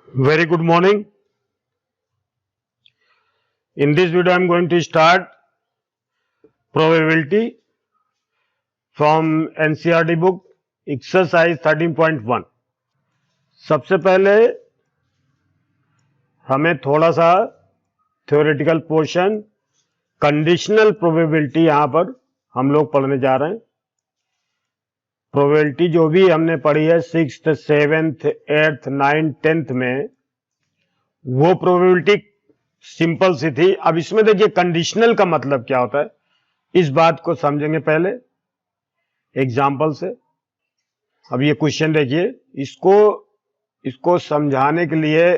Very good morning. In this video, I am going to start probability from NCERT book exercise 13.1. सबसे पहले हमें थोड़ा सा theoretical portion conditional probability यहां पर हम लोग पढ़ने जा रहे हैं। प्रोबेबिलिटी जो भी हमने पढ़ी है 6th, 7th, 8th, 9th, 10th में, वो प्रोबेबिलिटी सिंपल सी थी। अब इसमें देखिए कंडीशनल का मतलब क्या होता है, इस बात को समझेंगे पहले एग्जाम्पल से। अब ये क्वेश्चन देखिए, इसको समझाने के लिए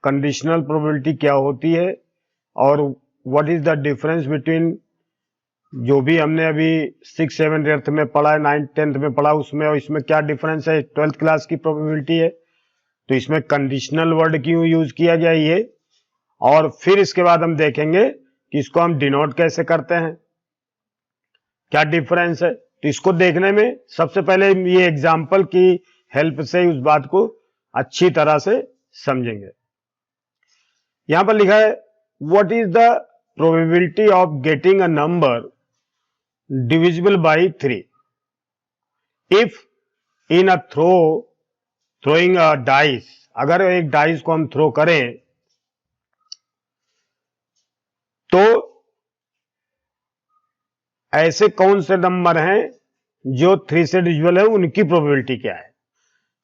कंडीशनल प्रोबेबिलिटी क्या होती है और what is the difference between जो भी हमने अभी 6, 7, 8th में पढ़ा है, 9th, 10th में पढ़ा उसमें और इसमें क्या डिफरेंस है। 12th क्लास की प्रोबेबिलिटी है तो इसमें कंडीशनल वर्ड क्यों यूज किया गया ये, और फिर इसके बाद हम देखेंगे कि इसको हम डिनोट कैसे करते हैं, क्या डिफरेंस है। तो इसको देखने में सबसे पहले ये एग्जाम्पल की हेल्प से उस बात को अच्छी तरह से समझेंगे। यहां पर लिखा है what is the probability of getting a number divisible by 3 if in a throwing a dice. अगर एक डाइस को हम थ्रो करें तो ऐसे कौन से नंबर हैं जो 3 से डिविजिबल है, उनकी प्रोबेबिलिटी क्या है।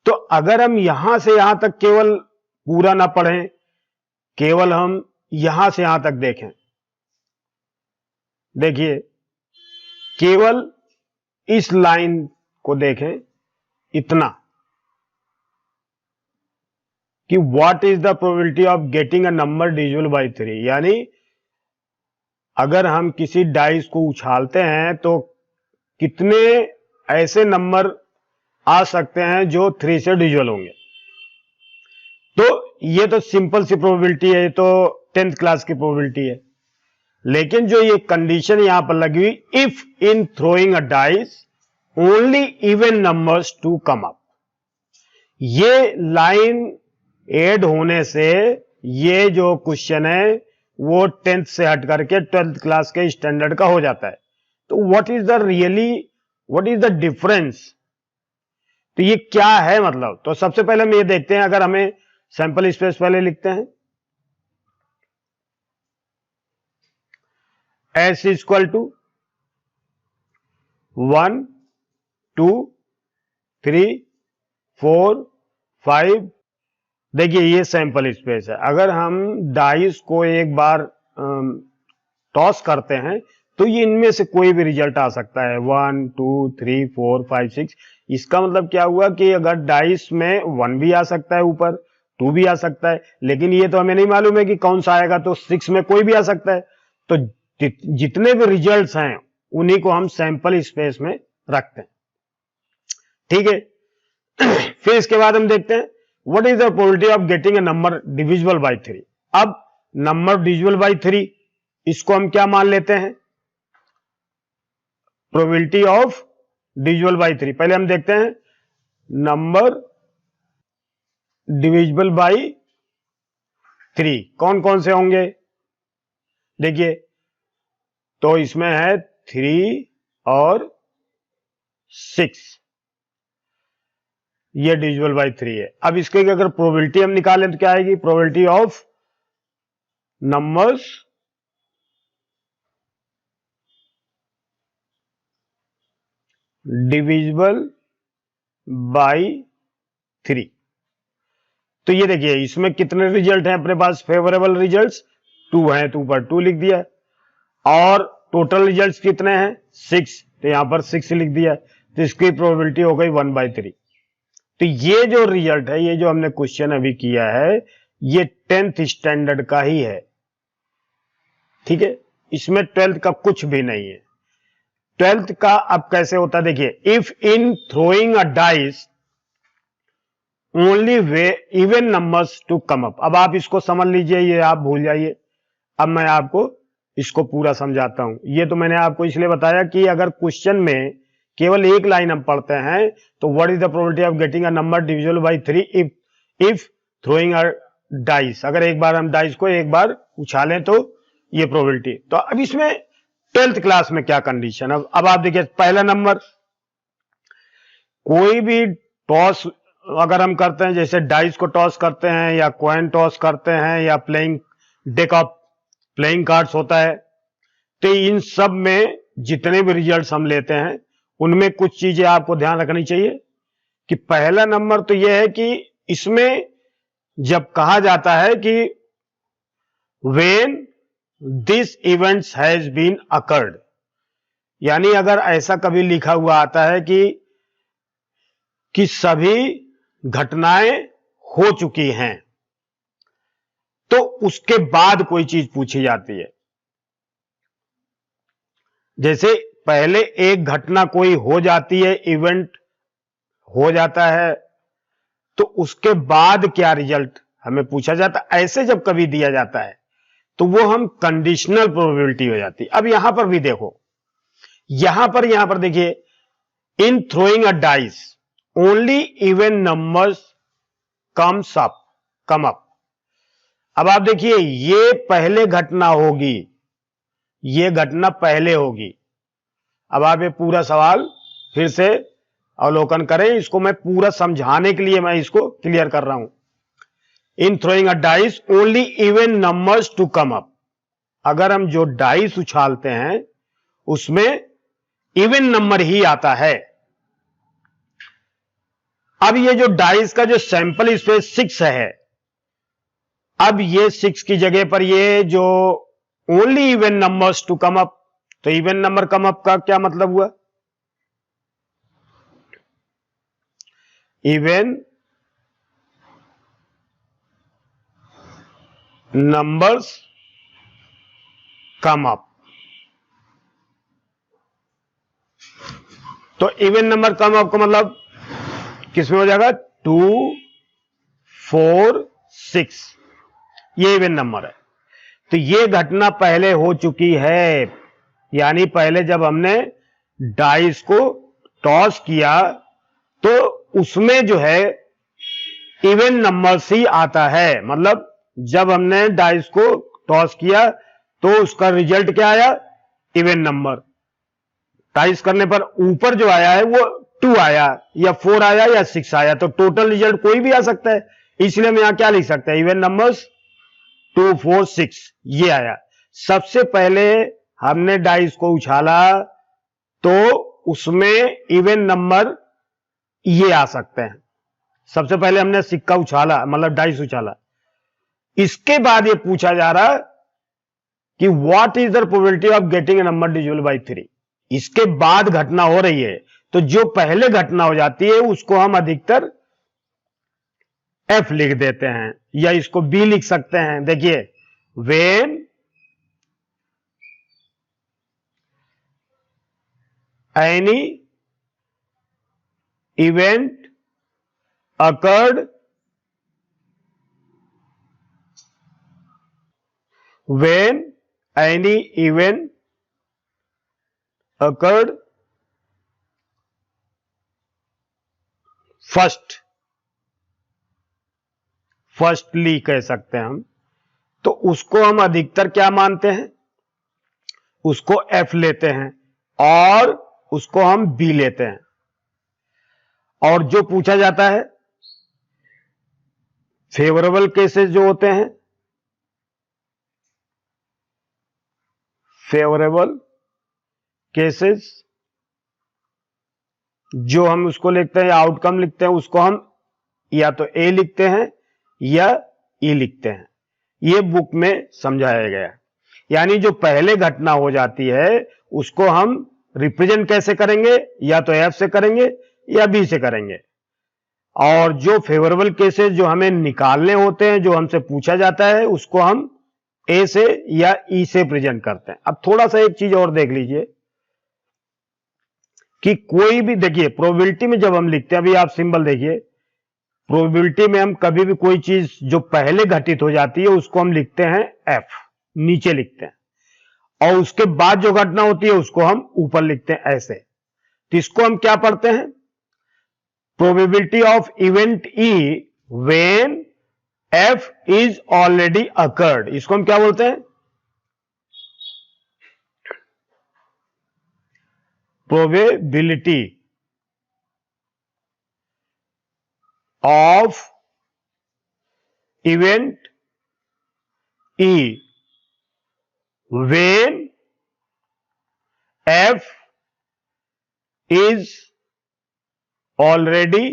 तो अगर हम यहां से यहां तक केवल पूरा ना पढ़ें, केवल हम यहां से यहां तक देखें, देखिए केवल इस लाइन को देखें, इतना कि what is the probability of getting a number divisible by 3। यानी अगर हम किसी डाइस को उछालते हैं तो कितने ऐसे नंबर आ सकते हैं जो 3 से डिविजिबल होंगे। तो ये तो सिंपल सी प्रोबेबिलिटी है, ये तो 10th क्लास की प्रोबेबिलिटी है। लेकिन जो ये कंडीशन यहां पर लगी हुई, if in throwing a dice only even numbers to come up, ये लाइन ऐड होने से ये जो क्वेश्चन है वो 10th से हट करके 12th क्लास के स्टैंडर्ड का हो जाता है। तो व्हाट इज द डिफरेंस, तो ये क्या है मतलब। तो सबसे पहले हम ये देखते हैं, अगर हमें सैंपल स्पेस पहले लिखते हैं, S इक्वल टू 1, 2, 3, 4, 5। देखिए ये सैंपल स्पेस है। अगर हम डाइस को एक बार टॉस करते हैं तो ये इनमें से कोई भी रिजल्ट आ सकता है, 1, 2, 3, 4, 5, 6। इसका मतलब क्या हुआ कि अगर डाइस में 1 भी आ सकता है ऊपर, 2 भी आ सकता है, लेकिन ये तो हमें नहीं मालूम है कि कौन सा आएगा, तो 6 में कोई भी आ सकता है। तो जितने भी रिजल्ट्स हैं उन्हीं को हम सैंपल स्पेस में रखते हैं, ठीक है। फिर इसके बाद हम देखते हैं what is the probability of getting a number divisible by 3। अब नंबर डिविजिबल बाय 3 इसको हम क्या मान लेते हैं, प्रोबेबिलिटी ऑफ डिविजिबल बाय 3। पहले हम देखते हैं नंबर डिविजिबल बाय 3 कौन कौन से होंगे। देखिए तो इसमें है 3 और 6, ये डिविजिबल बाय 3 है। अब इसके अगर प्रोबेबिलिटी हम निकालें तो क्या आएगी, probability of numbers divisible by 3। तो ये देखिए इसमें कितने रिजल्ट हैं अपने पास, फेवरेबल रिजल्ट्स 2 हैं, तो ऊपर 2 लिख दिया, और टोटल रिजल्ट्स कितने हैं 6, तो यहां पर 6 लिख दिया। तो इसकी प्रोबेबिलिटी हो गई 1/3। तो ये जो रिजल्ट है, ये जो हमने क्वेश्चन अभी किया है, ये 10th स्टैंडर्ड का ही है, ठीक है। इसमें 12th का कुछ भी नहीं है। 12th का अब कैसे होता है, देखिए if in throwing a dice only way even numbers to come up. अब आप इसको समझ लीजिए, ये आप भूल जाइए। अब मैं आपको इसको पूरा समझाता हूं। ये तो मैंने आपको इसलिए बताया कि अगर क्वेश्चन में केवल एक लाइन हम पढ़ते हैं तो what is the probability of getting a number divisible by 3 if throwing a dice, अगर एक बार हम डाइस को एक बार उछालें तो ये प्रोबेबिलिटी। तो अब इसमें 12th क्लास में क्या कंडीशन, अब आप देखिए पहला नंबर, कोई भी टॉस अगर हम करते हैं, जैसे डाइस को टॉस करते हैं या कॉइन टॉस करते हैं या playing deck of playing cards होता है, तो इन सब में जितने भी रिजल्ट्स हम लेते हैं उनमें कुछ चीजें आपको ध्यान रखनी चाहिए कि पहला नंबर तो यह है कि इसमें जब कहा जाता है कि when this events has been occurred, यानी अगर ऐसा कभी लिखा हुआ आता है कि सभी घटनाएं हो चुकी हैं, तो उसके बाद कोई चीज पूछी जाती है। जैसे पहले एक घटना कोई हो जाती है, इवेंट हो जाता है, तो उसके बाद क्या रिजल्ट हमें पूछा जाता है। ऐसे जब कभी दिया जाता है तो वो हम कंडीशनल प्रोबेबिलिटी हो जाती है। अब यहां पर भी देखो, यहां पर देखिए, इन throwing a dice only even numbers come up. अब आप देखिए, ये पहले घटना होगी, ये घटना पहले होगी। अब आप ये पूरा सवाल फिर से अवलोकन करें, इसको मैं पूरा समझाने के लिए मैं इसको क्लियर कर रहा हूं। In throwing a dice only even numbers to come up, अगर हम जो डाइस उछालते हैं उसमें इवन नंबर ही आता है। अब ये जो डाइस का जो सैंपल स्पेस 6 है, अब ये 6 की जगह पर ये जो only even numbers to come up, तो इवन नंबर कम अप का क्या मतलब हुआ, इवन नंबर्स कम अप। तो इवन नंबर कम अप का मतलब किसमें हो जाएगा, 2, 4, 6, ये इवन नंबर है। तो ये घटना पहले हो चुकी है, यानी पहले जब हमने डाइस को टॉस किया तो उसमें जो है इवन नंबर्स ही आता है। मतलब जब हमने डाइस को टॉस किया तो उसका रिजल्ट क्या आया, इवन नंबर। टाइस करने पर ऊपर जो आया है वो 2 आया या 4 आया या 6 आया, तो टोटल रिजल्ट कोई भी आ सकता है। इसलिए हम यहां क्या लिख सकते हैं, इवन नंबर्स 2, 4, 6 ये आया। सबसे पहले हमने डाइस को उछाला तो उसमें इवन नंबर ये आ सकते हैं। सबसे पहले हमने सिक्का उछाला, मतलब डाइस उछाला। इसके बाद ये पूछा जा रहा कि what is the probability of getting a number divisible by 3। इसके बाद घटना हो रही है, तो जो पहले घटना हो जाती है उसको हम अधिकतर एफ लिख देते हैं, या इसको बी लिख सकते हैं। देखिए, when any event occurred when any event occurred firstly कह सकते हैं हम, तो उसको हम अधिकतर क्या मानते हैं, उसको एफ लेते हैं और उसको हम बी लेते हैं। और जो पूछा जाता है फेवरेबल केसेस जो होते हैं, फेवरेबल केसेस जो हम उसको लिखते हैं या आउटकम लिखते हैं, उसको हम या तो ए लिखते हैं या ई लिखते हैं। ये बुक में समझाया गया। यानी जो पहले घटना हो जाती है उसको हम रिप्रेजेंट कैसे करेंगे, या तो एफ से करेंगे या बी से करेंगे। और जो फेवरेबल केसेस जो हमें निकालने होते हैं, जो हमसे पूछा जाता है, उसको हम ए से या ई से प्रेजेंट करते हैं। अब थोड़ा सा एक चीज और देख लीजिए कि कोई भी, देखिए प्रोबेबिलिटी में जब हम लिखते हैं, अभी आप सिंबल देखिए, प्रोबेबिलिटी में हम कभी भी कोई चीज जो पहले घटित हो जाती है उसको हम लिखते हैं एफ, नीचे लिखते हैं, और उसके बाद जो घटना होती है उसको हम ऊपर लिखते हैं ऐसे। तो इसको हम क्या पढ़ते हैं, probability of event E when F is already occurred, इसको हम क्या बोलते हैं? Probability of event E when F is already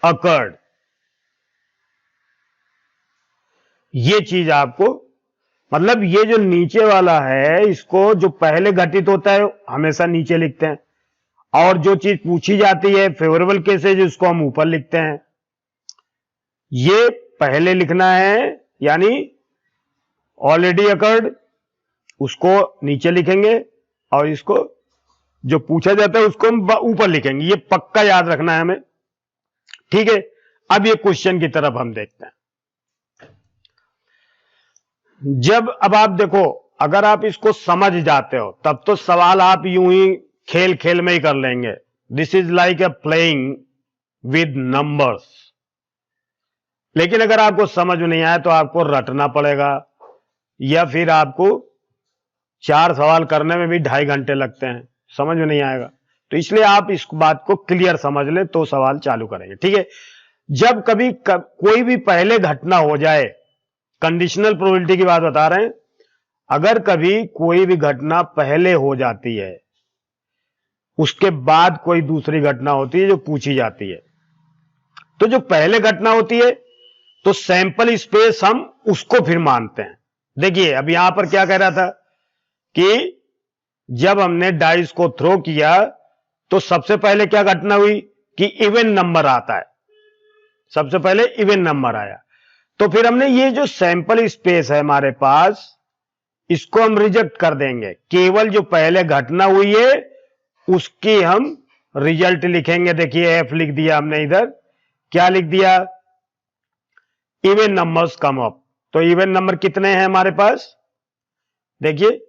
occurred। ये चीज आपको, मतलब ये जो नीचे वाला है, इसको जो पहले घटित होता है हमेशा नीचे लिखते हैं, और जो चीज पूछी जाती है फेवरेबल केसेज उसको हम ऊपर लिखते हैं। ये पहले लिखना है, यानी ऑलरेडी अकर्ड उसको नीचे लिखेंगे, और इसको जो पूछा जाता है उसको हम ऊपर लिखेंगे। ये पक्का याद रखना है हमें, ठीक है। अब ये क्वेश्चन की तरफ हम देखते हैं। अब आप देखो, अगर आप इसको समझ जाते हो तब तो सवाल आप यूं ही खेल खेल में ही कर लेंगे। This is like a playing with numbers. लेकिन अगर आपको समझ में नहीं आया तो आपको रटना पड़ेगा, या फिर आपको 4 सवाल करने में भी 2.5 घंटे लगते हैं, समझ में नहीं आएगा। तो इसलिए आप इस बात को क्लियर समझ लें तो सवाल चालू करेंगे, ठीक है। जब कभी कोई भी पहले घटना हो जाए, कंडीशनल प्रोबेबिलिटी की बात बता रहे हैं, अगर कभी कोई भी घटना पहले हो जाती है, उसके बाद कोई दूसरी घटना होती है जो पूछी जाती है, तो जो पहले घटना होती है तो सैंपल स्पेस हम उसको फिर मानते हैं। देखिए अब यहां पर क्या कह रहा था कि जब हमने डाइस को थ्रो किया तो सबसे पहले क्या घटना हुई कि इवन नंबर आता है, सबसे पहले इवन नंबर आया। तो फिर हमने ये जो सैंपल स्पेस है हमारे पास, इसको हम रिजेक्ट कर देंगे, केवल जो पहले घटना हुई है उसकी हम रिजल्ट लिखेंगे। देखिए एफ लिख दिया हमने, इधर क्या लिख दिया? Even numbers come up. तो इवन नंबर कितने हैं हमारे पास? देखिए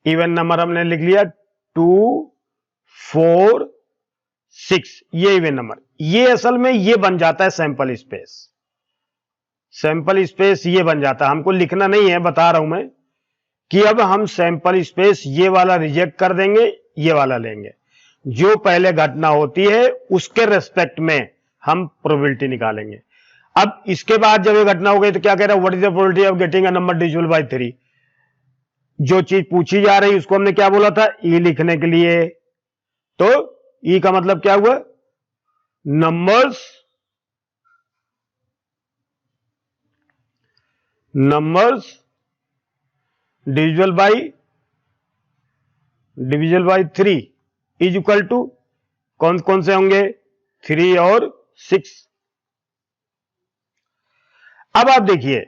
इवन नंबर हमने लिख लिया 2, 4, 6, ये इवन नंबर। ये असल में ये बन जाता है सैंपल स्पेस। सैंपल स्पेस ये बन जाता है, हमको लिखना नहीं है, बता रहा हूं मैं कि अब हम सैंपल स्पेस ये वाला रिजेक्ट कर देंगे, ये वाला लेंगे। जो पहले घटना होती है उसके रेस्पेक्ट में हम प्रोबेबिलिटी निकालेंगे। अब इसके बाद जब ये घटना हो गई तो क्या कह रहा है? What is the probability of getting a number divisible by 3। जो चीज पूछी जा रही उसको हमने क्या बोला था? ई लिखने के लिए। तो ई का मतलब क्या हुआ? Numbers divisible by 3 is equal to कौन कौन से होंगे? 3 और 6। अब आप देखिए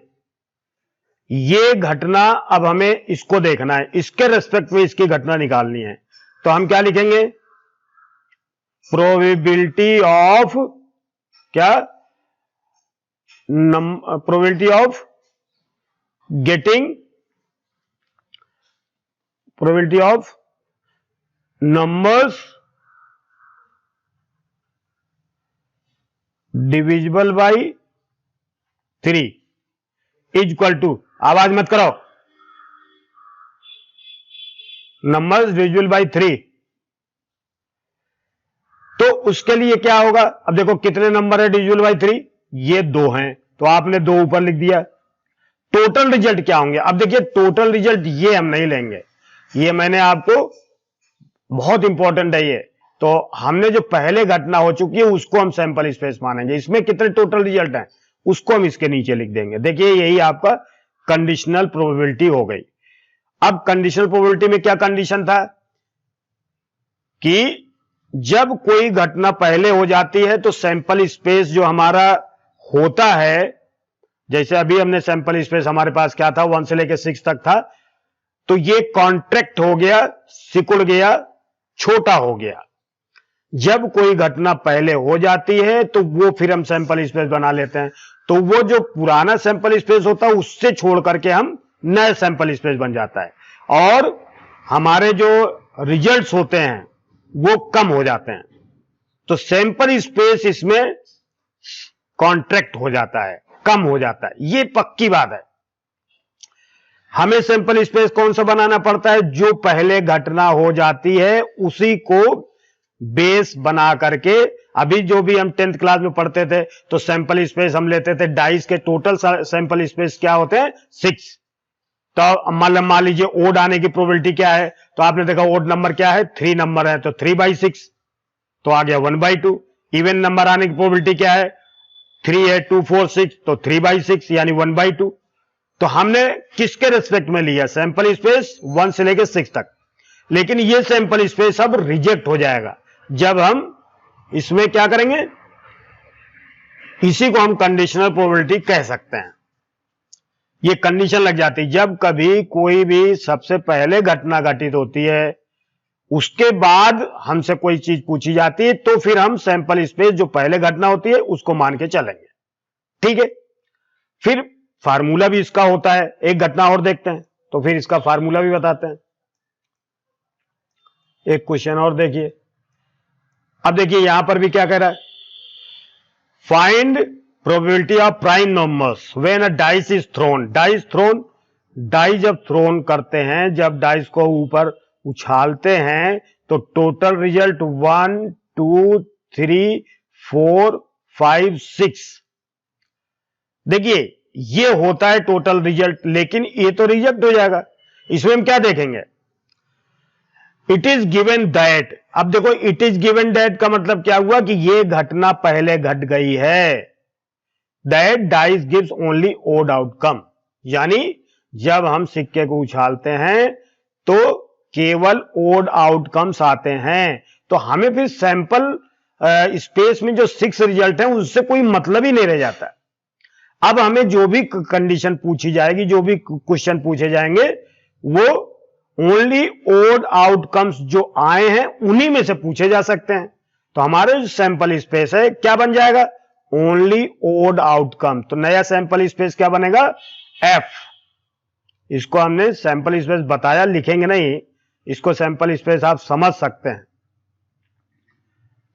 ये घटना, अब हमें इसको देखना है, इसके रेस्पेक्ट में इसकी घटना निकालनी है। तो हम क्या लिखेंगे? प्रोबेबिलिटी ऑफ क्या? Probability of getting, probability of numbers divisible by 3 is equal to, आवाज मत करो, नंबर्स डिविजिबल बाय 3। तो उसके लिए क्या होगा? अब देखो कितने नंबर है डिविजिबल बाय 3? ये 2 हैं, तो आपने 2 ऊपर लिख दिया। टोटल रिजल्ट क्या होंगे? अब देखिए टोटल रिजल्ट ये हम नहीं लेंगे, ये मैंने आपको, बहुत इंपॉर्टेंट है ये। तो हमने जो पहले घटना हो चुकी है उसको हम सैंपल स्पेस मानेंगे। इसमें कितने टोटल रिजल्ट हैं उसको हम इसके नीचे लिख देंगे। देखिए यही आपका कंडीशनल प्रोबेबिलिटी हो गई। अब कंडीशनल प्रोबेबिलिटी में क्या कंडीशन था कि जब कोई घटना पहले हो जाती है तो सैंपल स्पेस जो हमारा होता है, जैसे अभी हमने सैंपल स्पेस हमारे पास क्या था? 1 से लेकर 6 तक था, तो ये कॉन्ट्रैक्ट हो गया, सिकुड़ गया, छोटा हो गया। जब कोई घटना पहले हो जाती है तो वो फिर हम सैंपल स्पेस बना लेते हैं। तो वो जो पुराना सैंपल स्पेस होता है उससे छोड़ करके हम नए सैंपल स्पेस बन जाता है, और हमारे जो रिजल्ट्स होते हैं वो कम हो जाते हैं। तो सैंपल स्पेस इसमें कॉन्ट्रैक्ट हो जाता है, कम हो जाता है, ये पक्की बात है। हमें सैंपल स्पेस कौन सा बनाना पड़ता है? जो पहले घटना हो जाती है उसी को बेस बना करके। अभी जो भी हम 10th क्लास में पढ़ते थे तो सैंपल स्पेस हम लेते थे, डाइस के टोटल सैंपल स्पेस क्या होते हैं? 6। तो मान लीजिए ओड आने की प्रोबेबिलिटी क्या है, तो आपने देखा ओड नंबर क्या है? 3 नंबर है, तो 3/6 तो आ गया 1/2। इवन नंबर आने की प्रोबेबिलिटी क्या है? 3 है, 2, 4, 6 तो 3/6 यानी 1/2। तो हमने किसके रेस्पेक्ट में लिया? सैंपल स्पेस 1 से लेकर 6 तक। लेकिन ये सैंपल स्पेस अब रिजेक्ट हो जाएगा जब हम इसमें क्या करेंगे? इसी को हम कंडीशनल प्रोबेबिलिटी कह सकते हैं। ये कंडीशन लग जाती है जब कभी कोई भी सबसे पहले घटना घटित होती है, उसके बाद हमसे कोई चीज पूछी जाती है, तो फिर हम सैंपल स्पेस जो पहले घटना होती है उसको मान के चलेंगे। ठीक है, फिर फार्मूला भी इसका होता है। एक घटना और देखते हैं तो फिर इसका फार्मूला भी बताते हैं। एक क्वेश्चन और देखिए। अब देखिए यहां पर भी क्या कह रहा है? Find probability of prime numbers when a dice is thrown. Dice thrown, die जब थ्रोन करते हैं, जब डाइस को ऊपर उछालते हैं तो टोटल रिजल्ट 1, 2, 3, 4, 5, 6। देखिए ये होता है टोटल रिजल्ट, लेकिन ये तो रिजेक्ट हो जाएगा। इसमें हम क्या देखेंगे? It is given that. अब देखो इट इज गिवन दैट का मतलब क्या हुआ कि ये घटना पहले घट गई है। That dice gives only odd outcome, यानी जब हम सिक्के को उछालते हैं तो केवल ओड आउटकम्स आते हैं। तो हमें फिर सैंपल स्पेस में जो 6 रिजल्ट हैं उससे कोई मतलब ही नहीं रह जाता। अब हमें जो भी कंडीशन पूछी जाएगी, जो भी क्वेश्चन पूछे जाएंगे, वो ओनली ओड आउटकम्स जो आए हैं उन्हीं में से पूछे जा सकते हैं। तो हमारे जो सैंपल स्पेस है क्या बन जाएगा? Only odd outcome. तो नया सैंपल स्पेस क्या बनेगा? एफ। इसको हमने सैंपल स्पेस बताया, लिखेंगे नहीं, इसको सैंपल स्पेस आप समझ सकते हैं।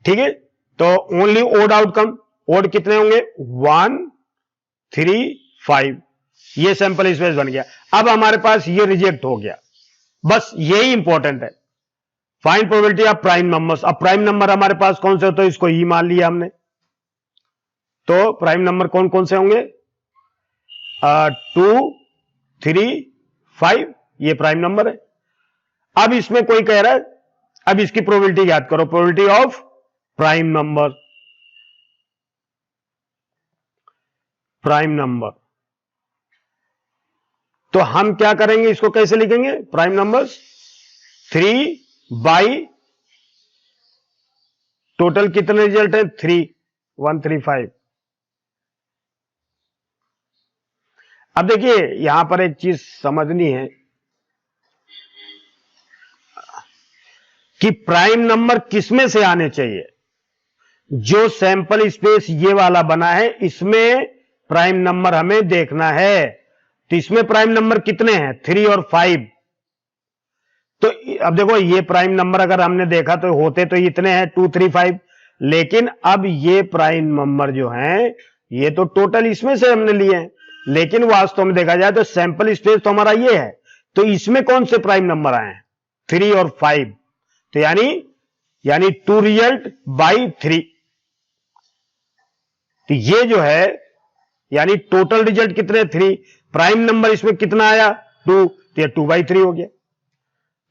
ठीक है, तो ओनली ओड आउटकम। ओड कितने होंगे? 1, 3, 5। ये सैंपल स्पेस बन गया। अब हमारे पास ये रिजेक्ट हो गया, बस यही इंपॉर्टेंट है। Find probability of prime numbers. अब प्राइम नंबर हमारे पास कौन से होते हैं? इसको ई मान लिया हमने। तो प्राइम नंबर कौन कौन से होंगे? 2, 3, 5 ये प्राइम नंबर है। अब इसमें कोई कह रहा है अब इसकी प्रोबेबिलिटी याद करो, probability of prime number. Prime number तो हम क्या करेंगे? इसको कैसे लिखेंगे? प्राइम नंबर्स 3 बाई टोटल कितने रिजल्ट है? 3, 1, 3, 5। अब देखिए यहां पर एक चीज समझनी है कि प्राइम नंबर किसमें से आने चाहिए। जो सैंपल स्पेस ये वाला बना है इसमें प्राइम नंबर हमें देखना है। तो इसमें प्राइम नंबर कितने हैं? 3 और 5। तो अब देखो ये प्राइम नंबर अगर हमने देखा तो होते तो इतने हैं 2, 3, 5। लेकिन अब ये प्राइम नंबर जो हैं ये तो टोटल इसमें से हमने लिए हैं, लेकिन वास्तव में देखा जाए तो सैंपल स्पेस तो हमारा ये है। तो इसमें कौन से प्राइम नंबर आए हैं? 3 और 5। तो यानी 2 रिजल्ट बाई 3। तो ये जो है यानी टोटल रिजल्ट कितने? 3। प्राइम नंबर इसमें कितना आया? 2। तो ये 2/3 हो गया।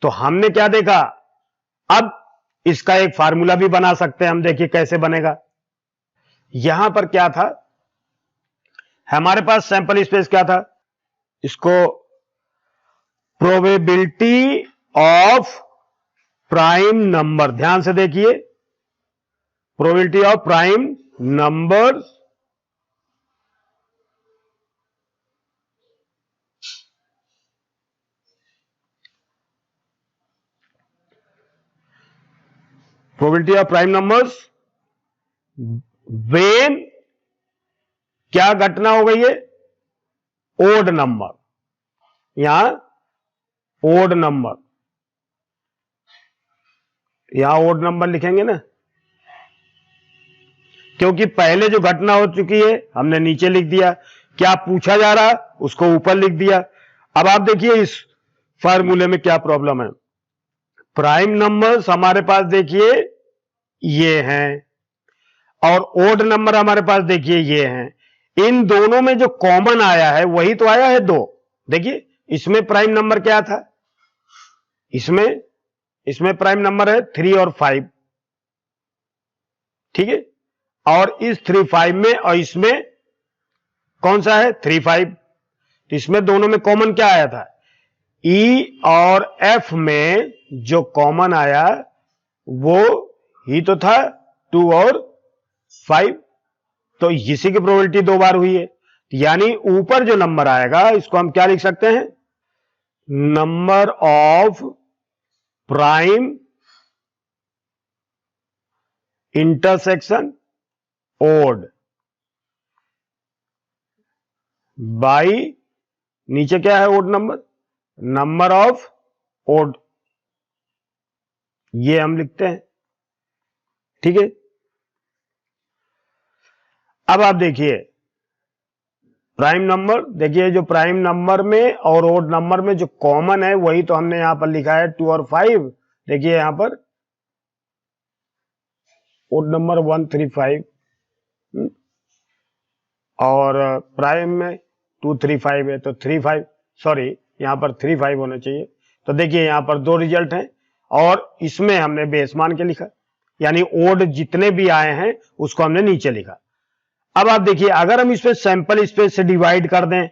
तो हमने क्या देखा? अब इसका एक फार्मूला भी बना सकते हैं हम। देखिए कैसे बनेगा। यहां पर क्या था? हमारे पास सैंपल स्पेस क्या था? इसको प्रोबेबिलिटी ऑफ प्राइम नंबर, ध्यान से देखिए, probability of prime number probability of prime numbers when क्या घटना हो गई है? Odd number. यहां ओड नंबर, यहां ओड नंबर लिखेंगे ना। क्योंकि पहले जो घटना हो चुकी है हमने नीचे लिख दिया, क्या पूछा जा रहा उसको ऊपर लिख दिया। अब आप देखिए इस फार्मूले में क्या प्रॉब्लम है। प्राइम नंबर्स हमारे पास देखिए ये हैं और ओड नंबर हमारे पास देखिए ये हैं। इन दोनों में जो कॉमन आया है वही तो आया है 2। देखिए इसमें प्राइम नंबर क्या था, इसमें प्राइम नंबर है 3 और 5, ठीक है। और इस 3 5 में और इसमें कौन सा है 3 5, तो इसमें दोनों में कॉमन क्या आया था, ई और एफ में जो कॉमन आया वो ही तो था 2 और 5, तो इसी की प्रोबेबिलिटी 2 बार हुई है। यानी ऊपर जो नंबर आएगा इसको हम क्या लिख सकते हैं, number of prime intersection odd by, नीचे क्या है odd number, number of odd, ये हम लिखते हैं, ठीक है। अब आप देखिए प्राइम नंबर, देखिए जो प्राइम नंबर में और ओड नंबर में जो कॉमन है वही तो हमने यहां पर लिखा है 2 और 5। देखिए यहां पर ओड नंबर 135 और प्राइम में 235 है, तो 35 सॉरी यहां पर 35 होना चाहिए। तो देखिए यहां पर 2 रिजल्ट हैं और इसमें हमने बेस मान के लिखा, यानी ओड जितने भी आए हैं उसको हमने नीचे लिखा। अब आप देखिए अगर हम इसमें सैंपल स्पेस से डिवाइड कर दें,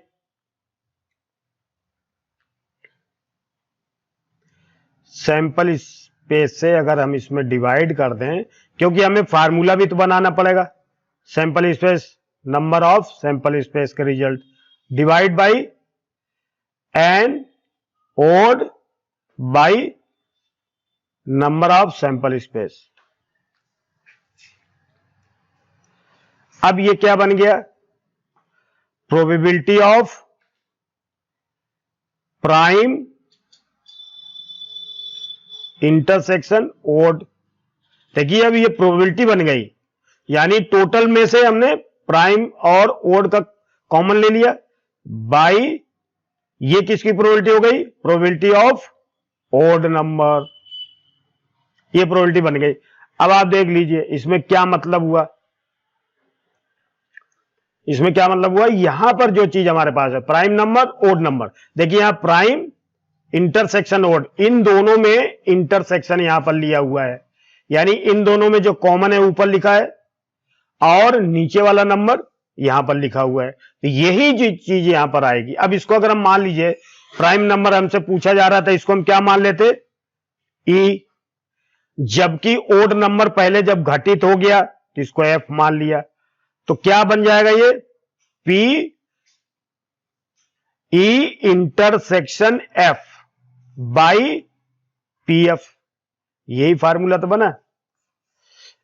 सैंपल स्पेस से अगर हम इसमें डिवाइड कर दें, क्योंकि हमें फार्मूला भी तो बनाना पड़ेगा, sample space number of sample space का result divide by N odd by number of sample space. अब ये क्या बन गया, probability of prime intersection odd. देखिए अब ये प्रोबेबिलिटी बन गई, यानी टोटल में से हमने प्राइम और ओड का कॉमन ले लिया बाई ये किसकी प्रोबेबिलिटी हो गई, प्रोबेबिलिटी ऑफ ओड नंबर, ये प्रोबेबिलिटी बन गई। अब आप देख लीजिए इसमें क्या मतलब हुआ, इसमें क्या मतलब हुआ, यहां पर जो चीज हमारे पास है प्राइम नंबर ओड नंबर, देखिए यहां प्राइम इंटरसेक्शन ओड, इन दोनों में इंटरसेक्शन यहां पर लिया हुआ है, यानी इन दोनों में जो कॉमन है ऊपर लिखा है और नीचे वाला नंबर यहां पर लिखा हुआ है, तो यही जो चीज यहां पर आएगी। अब इसको अगर हम मान लीजिए प्राइम नंबर हमसे पूछा जा रहा था, इसको हम क्या मान लेते, ई, जबकि ओड नंबर पहले जब घटित हो गया तो इसको एफ मान लिया, तो क्या बन जाएगा ये P E intersection F by P F, यही फार्मूला तो बना,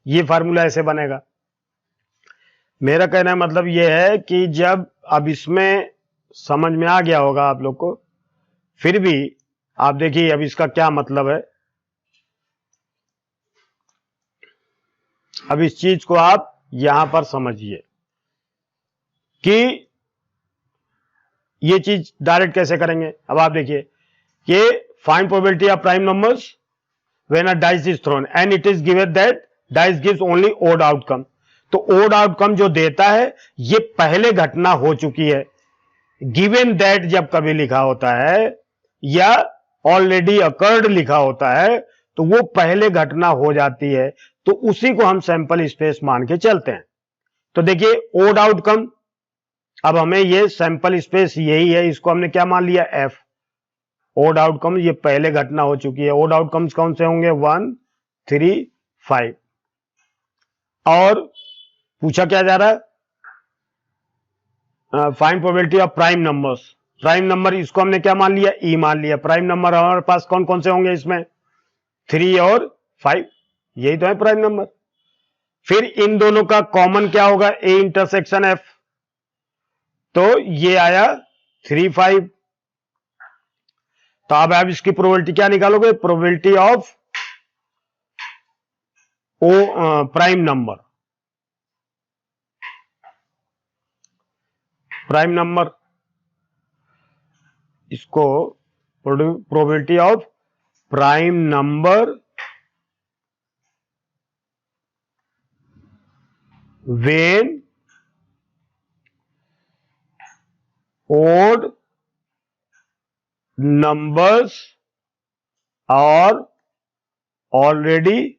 ये फार्मूला ऐसे बनेगा। मेरा कहना मतलब यह है कि जब अब इसमें समझ में आ गया होगा आप लोग को, फिर भी आप देखिए अब इसका क्या मतलब है, अब इस चीज को आप यहां पर समझिए कि ये चीज डायरेक्ट कैसे करेंगे। अब आप देखिए कि find probability of prime numbers when a dice is thrown and it is given that dice gives only odd outcome, तो ओड आउटकम जो देता है ये पहले घटना हो चुकी है। गिवन दैट जब कभी लिखा होता है या ऑलरेडी अकर्ड लिखा होता है तो वो पहले घटना हो जाती है, तो उसी को हम सैंपल स्पेस मान के चलते हैं। तो देखिए ओड आउटकम, अब हमें ये सैंपल स्पेस यही है, इसको हमने क्या मान लिया एफ, ओड आउटकम ये पहले घटना हो चुकी है। ओड आउटकम्स कौन से होंगे 1 3 5, और पूछा क्या जा रहा है find probability of prime numbers, prime number इसको हमने क्या मान लिया ई मान लिया। प्राइम नंबर हमारे पास कौन कौन से होंगे इसमें 3 और 5, यही तो है प्राइम नंबर। फिर इन दोनों का कॉमन क्या होगा ए इंटरसेक्शन एफ, तो ये आया 3 5, तो अब आप इसकी प्रोबेबिलिटी क्या निकालोगे, probability of O prime number, prime number, इसको probability of prime number when odd numbers are already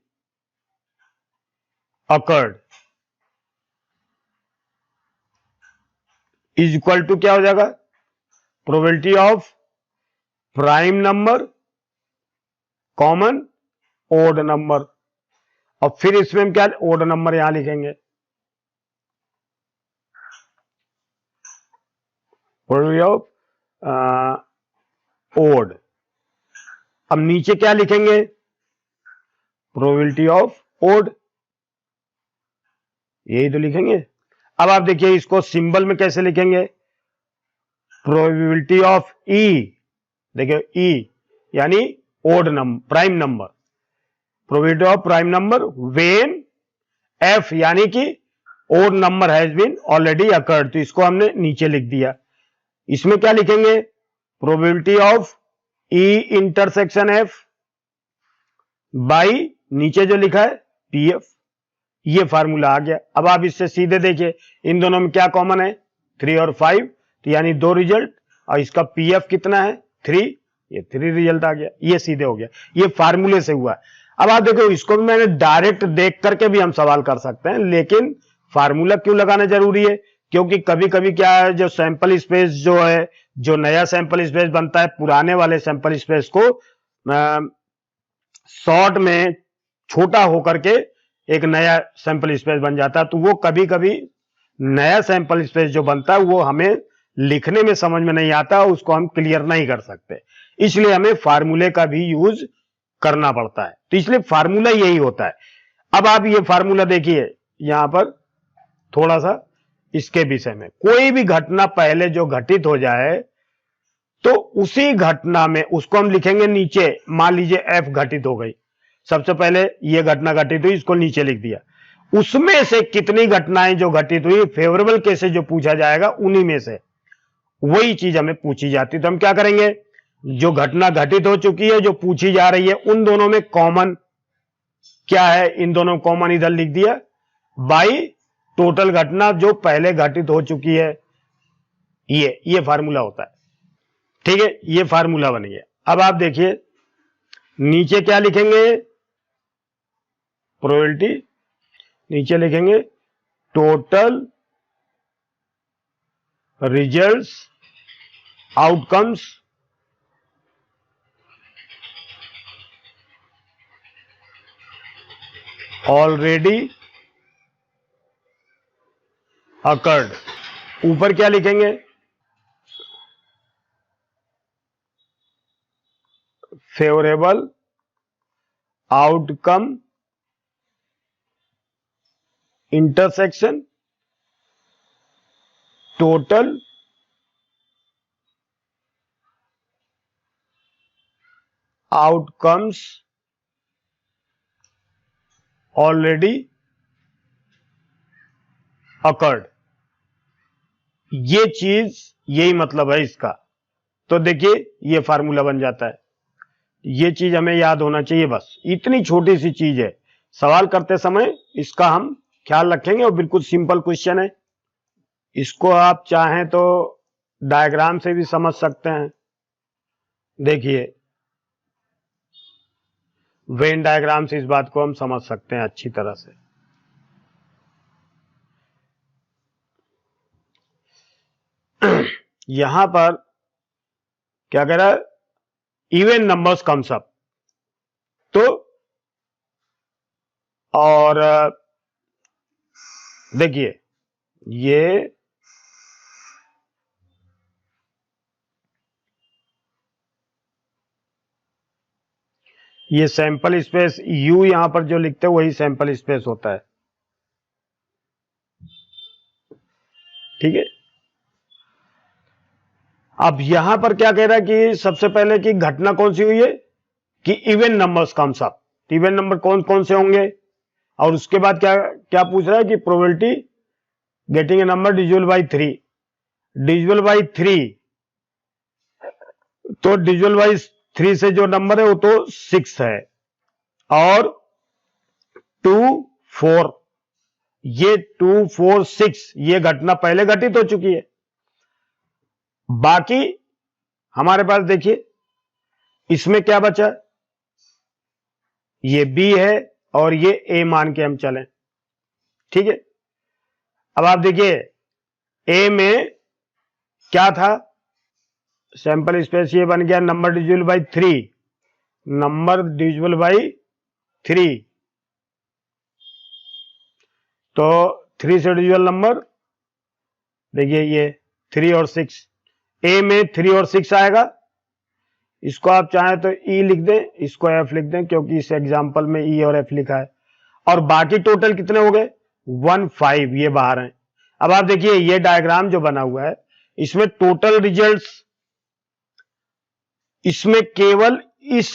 occurred is equal to क्या हो जाएगा, probability of prime number common odd number. और फिर इसमें हम क्या ओड नंबर यहां लिखेंगे, प्रोबेबिलिटी ऑफ ओड। अब नीचे क्या लिखेंगे, प्रोबेबिलिटी ऑफ ओड, यही तो लिखेंगे। अब आप देखिए इसको सिंबल में कैसे लिखेंगे, प्रोबेबिलिटी ऑफ ई, देखिए ई यानी odd number, prime number, probability of prime number when F यानी कि odd number has been already occurred, तो इसको हमने नीचे लिख दिया। इसमें क्या लिखेंगे, probability of E intersection F by नीचे जो लिखा है पी एफ, ये फार्मूला आ गया। अब आप इससे सीधे देखिए इन दोनों में क्या कॉमन है, 3 और 5, तो यानी 2 रिजल्ट, और इसका पी एफ कितना है 3, ये 3 रिजल्ट आ गया, ये सीधे हो गया, ये फार्मूले से हुआ। अब आप देखो इसको भी मैंने डायरेक्ट देख करके भी हम सवाल कर सकते हैं, लेकिन फार्मूला क्यों लगाना जरूरी है, क्योंकि कभी कभी क्या है, जो सैंपल स्पेस जो है, जो नया सैंपल स्पेस बनता है, पुराने वाले सैंपल स्पेस को शॉर्ट में छोटा होकर के एक नया सैंपल स्पेस बन जाता है, तो वो कभी कभी नया सैंपल स्पेस जो बनता है वो हमें लिखने में समझ में नहीं आता, उसको हम क्लियर नहीं कर सकते, इसलिए हमें फार्मूले का भी यूज करना पड़ता है, तो इसलिए फार्मूला यही होता है। अब आप ये फार्मूला देखिए यहां पर थोड़ा सा इसके विषय में, कोई भी घटना पहले जो घटित हो जाए तो उसी घटना में उसको हम लिखेंगे नीचे, मान लीजिए एफ घटित हो गई, सबसे पहले ये घटना घटित हुई, इसको नीचे लिख दिया, उसमें से कितनी घटनाएं जो घटित हुई फेवरेबल केसेस जो पूछा जाएगा उन्हीं में से वही चीज हमें पूछी जाती, तो हम क्या करेंगे, जो घटना घटित हो चुकी है जो पूछी जा रही है उन दोनों में कॉमन क्या है, इन दोनों कॉमन इधर लिख दिया, बाई टोटल घटना जो पहले घटित हो चुकी है, ये फार्मूला होता है। ठीक है, ये फार्मूला बन गया। अब आप देखिए नीचे क्या लिखेंगे, प्रोबेबिलिटी, नीचे लिखेंगे total results outcomes already occurred, ऊपर क्या लिखेंगे, favourable outcome intersection total outcomes already occurred, ये चीज यही मतलब है इसका। तो देखिए ये फार्मूला बन जाता है, ये चीज हमें याद होना चाहिए, बस इतनी छोटी सी चीज है, सवाल करते समय इसका हम ख्याल रखेंगे, और बिल्कुल सिंपल क्वेश्चन है, इसको आप चाहें तो डायग्राम से भी समझ सकते हैं। देखिए वेन डायग्राम से इस बात को हम समझ सकते हैं अच्छी तरह से। यहां पर क्या कह रहा है, इवन नंबर्स कम्स अप, तो और देखिए ये सैंपल स्पेस यू यहां पर जो लिखते हैं वही सैंपल स्पेस होता है, ठीक है। अब यहां पर क्या कह रहा है कि सबसे पहले की घटना कौन सी हुई है कि even numbers comes up, even number कौन कौन से होंगे, और उसके बाद क्या क्या पूछ रहा है कि probability getting a number divisible by 3, divisible by 3, तो डिविजिबल बाई 3 से जो नंबर है वो तो 6 है, और 2 4, ये 2 4 6 ये घटना पहले घटित हो चुकी है। बाकी हमारे पास देखिए इसमें क्या बचा, ये B है और ये A मान के हम चलें, ठीक है। अब आप देखिए A में क्या था, सैंपल स्पेस ये बन गया number divisible by 3, number divisible by 3, तो 3 से डिविजिबल नंबर देखिए ये 3 और 6, A में 3 और 6 आएगा। इसको आप चाहें तो E लिख दें, इसको F लिख दें, क्योंकि इस एग्जाम्पल में E और F लिखा है। और बाकी टोटल कितने हो गए, 1 5, ये बाहर हैं। अब आप देखिए ये डायग्राम जो बना हुआ है इसमें टोटल रिजल्ट्स, इसमें केवल इस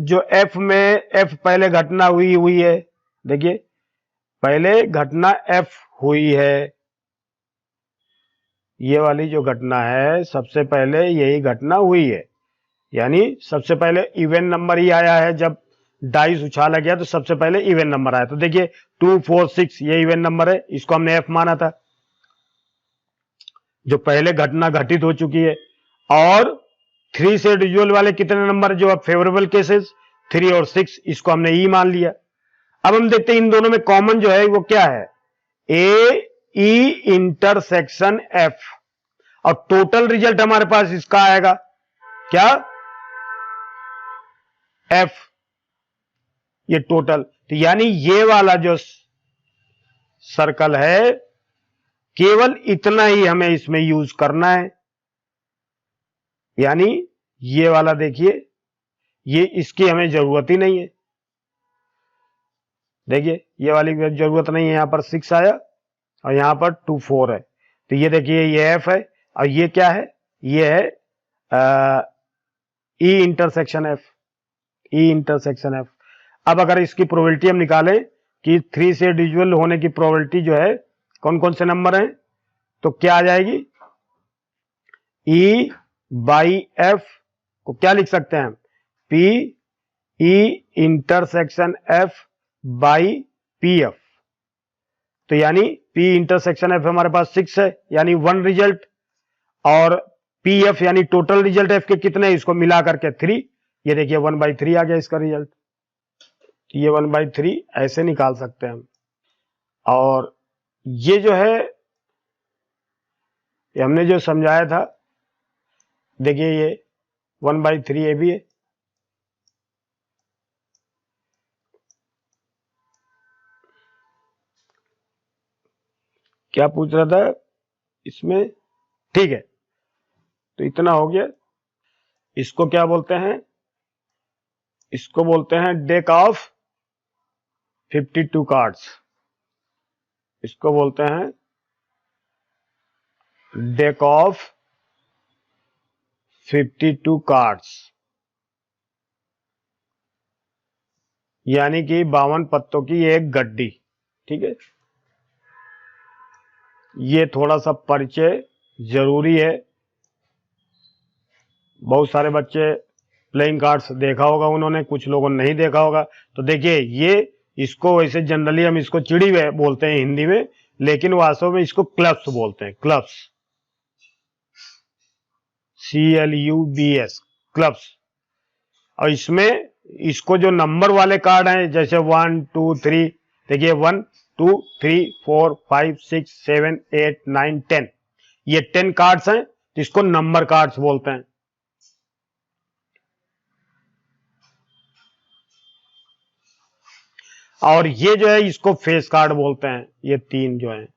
जो F में F पहले घटना हुई है, देखिए पहले घटना F हुई है, ये वाली जो घटना है सबसे पहले यही घटना हुई है, यानी सबसे पहले इवन नंबर ही आया है। जब डाइस उछाला गया तो सबसे पहले इवन नंबर आया, तो देखिए 2 4 6 ये इवन नंबर है, इसको हमने F माना था जो पहले घटना घटित हो चुकी है। और 3 से डिविजिबल वाले कितने नंबर जो अब फेवरेबल केसेस 3 और 6, इसको हमने E मान लिया। अब हम देखते हैं इन दोनों में कॉमन जो है वो क्या है, A E इंटरसेक्शन F, और टोटल रिजल्ट हमारे पास इसका आएगा क्या, F, ये टोटल। तो यानी ये वाला जो सर्कल है केवल इतना ही हमें इसमें यूज करना है, यानी ये वाला देखिए ये इसकी हमें जरूरत ही नहीं है, देखिए ये वाली जरूरत नहीं है, यहां पर 6 आया और यहां पर 2 4 है, तो ये देखिए ये F है और ये क्या है, ये है E intersection F, E intersection F। अब अगर इसकी प्रोबेबिलिटी हम निकालें कि 3 से डिविजिबल होने की प्रोबेबिलिटी जो है कौन कौन से नंबर हैं, तो क्या आ जाएगी, E बाई F को क्या लिख सकते हैं, P E intersection F by PF, तो यानी P इंटरसेक्शन F हमारे पास 6 है, यानी 1 रिजल्ट, और PF यानी टोटल रिजल्ट F के कितने, इसको मिला करके 3, ये देखिए 1/3 आ गया इसका रिजल्ट, ये 1/3 ऐसे निकाल सकते हैं हम। और ये जो है ये हमने जो समझाया था, देखिए ये 1/3 ये भी है, क्या पूछ रहा था इसमें, ठीक है, तो इतना हो गया। इसको क्या बोलते हैं, इसको बोलते हैं डेक ऑफ 52 कार्ड्स, इसको बोलते हैं डेक ऑफ 52 कार्ड्स, यानी कि 52 पत्तों की एक गड्डी, ठीक है। ये थोड़ा सा परिचय जरूरी है, बहुत सारे बच्चे प्लेइंग कार्ड्स देखा होगा उन्होंने, कुछ लोगों ने नहीं देखा होगा। तो देखिए ये इसको वैसे जनरली हम इसको चिड़ी बोलते हैं हिंदी में, लेकिन वास्तव में इसको क्लब्स बोलते हैं, क्लब्स, CLUBS, क्लब्स। और इसमें इसको जो नंबर वाले कार्ड हैं जैसे 1 2 3, देखिए 1 2 3 4 5 6 7 8 9 10, ये 10 कार्ड्स हैं, तो इसको नंबर कार्ड्स बोलते हैं। और ये जो है इसको फेस कार्ड बोलते हैं, ये 3 जो हैं।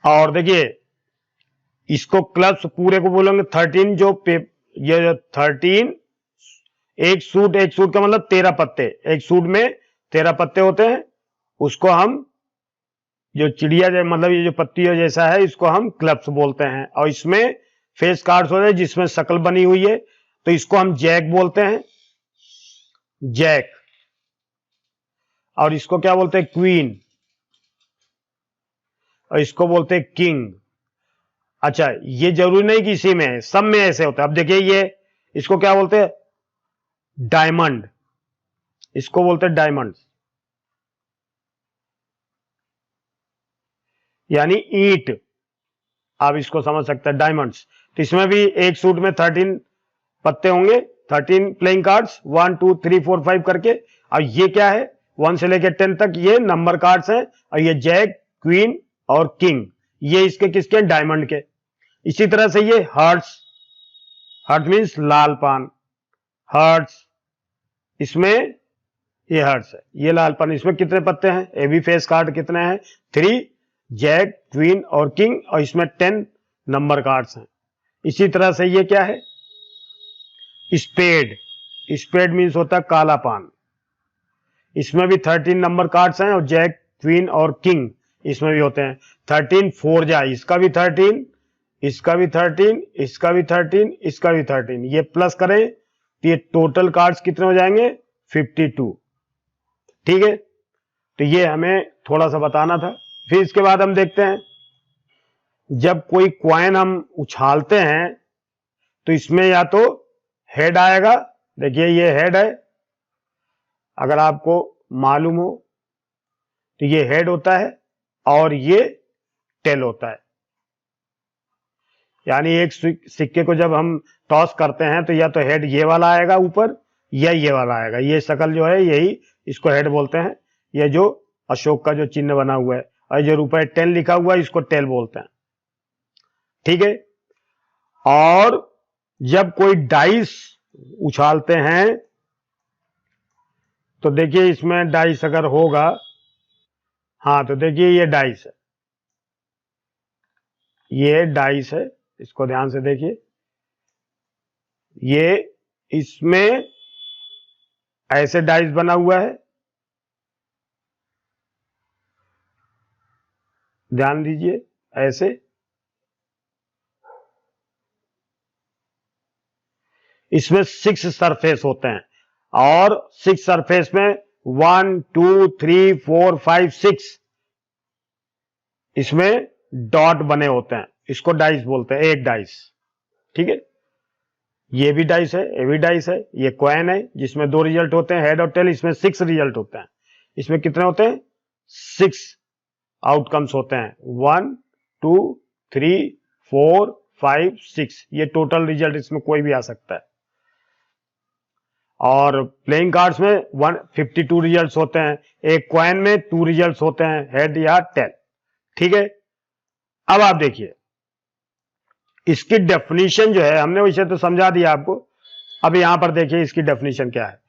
और देखिए इसको क्लब्स पूरे को बोलेंगे 13, ये जो 13 एक सूट का मतलब 13 पत्ते, एक सूट में 13 पत्ते होते हैं, उसको हम जो चिड़िया मतलब ये जो पत्ती जैसा है इसको हम क्लब्स बोलते हैं। और इसमें फेस कार्ड्स होते हैं जिसमें शक्ल बनी हुई है, तो इसको हम जैक बोलते हैं, जैक। और इसको क्या बोलते हैं, क्वीन, और इसको बोलते हैं किंग। अच्छा, ये जरूरी नहीं कि इसी में है, सब में ऐसे होता है। अब देखिए ये, इसको क्या बोलते हैं? डायमंड, इसको बोलते हैं डायमंड, यानी ईंट, आप इसको समझ सकते हैं डायमंड्स। तो इसमें भी एक सूट में 13 पत्ते होंगे, 13 प्लेइंग कार्ड्स, 1 2 3 4 5 करके। और ये क्या है? 1 से लेकर 10 तक ये नंबर कार्ड्स हैं, और ये जैक, क्वीन और किंग, ये इसके किसके? डायमंड के। इसी तरह से ये हार्ट्स, हार्ट मीन्स लाल पान, हार्ट्स, इसमें ये हार्ट्स है, ये लाल पान, इसमें कितने पत्ते हैं? एबी फेस कार्ड कितने हैं? 3, जैक, क्वीन और किंग, और इसमें 10 नंबर कार्ड्स हैं। इसी तरह से ये क्या है? स्पेड, स्पेड मीन्स होता है काला पान, इसमें भी 13 नंबर कार्ड्स हैं, और जैक, क्वीन और किंग इसमें भी होते हैं। 13 4 जा, इसका भी 13, इसका भी 13, इसका भी 13, इसका भी 13, ये प्लस करें तो ये टोटल कार्ड्स कितने हो जाएंगे? 52। ठीक है, तो ये हमें थोड़ा सा बताना था। फिर इसके बाद हम देखते हैं, जब कोई कॉइन हम उछालते हैं तो इसमें या तो हेड आएगा, देखिए ये हेड है, अगर आपको मालूम हो तो ये हेड होता है, और ये टेल होता है। यानी एक सिक्के को जब हम टॉस करते हैं तो या तो हेड ये वाला आएगा ऊपर, या ये वाला आएगा। ये शक्ल जो है यही, इसको हेड बोलते हैं। ये जो अशोक का जो चिन्ह बना हुआ है, और जो रुपए 10 लिखा हुआ है, इसको टेल बोलते हैं। ठीक है, और जब कोई डाइस उछालते हैं तो देखिए इसमें डाइस अगर होगा, हाँ तो देखिए ये डाइस है, ये डाइस है, इसको ध्यान से देखिए, ये इसमें ऐसे डाइस बना हुआ है, ध्यान दीजिए ऐसे, इसमें 6 सरफेस होते हैं, और 6 सरफेस में 1 2 3 4 5 6 इसमें डॉट बने होते हैं, इसको डाइस बोलते हैं, एक डाइस। ठीक है, ये भी डाइस है, ये भी डाइस है। ये कॉइन है जिसमें 2 रिजल्ट होते हैं, हेड और टेल, इसमें 6 रिजल्ट होते हैं। इसमें कितने होते हैं? 6 आउटकम्स होते हैं, 1 2 3 4 5 6, ये टोटल रिजल्ट, इसमें कोई भी आ सकता है। और प्लेइंग कार्ड्स में 152 रिजल्ट्स होते हैं, एक कॉइन में 2 रिजल्ट्स होते हैं, हेड या टेल। ठीक है, अब आप देखिए इसकी डेफिनेशन जो है, हमने वैसे तो समझा दिया आपको, अब यहां पर देखिए इसकी डेफिनेशन क्या है।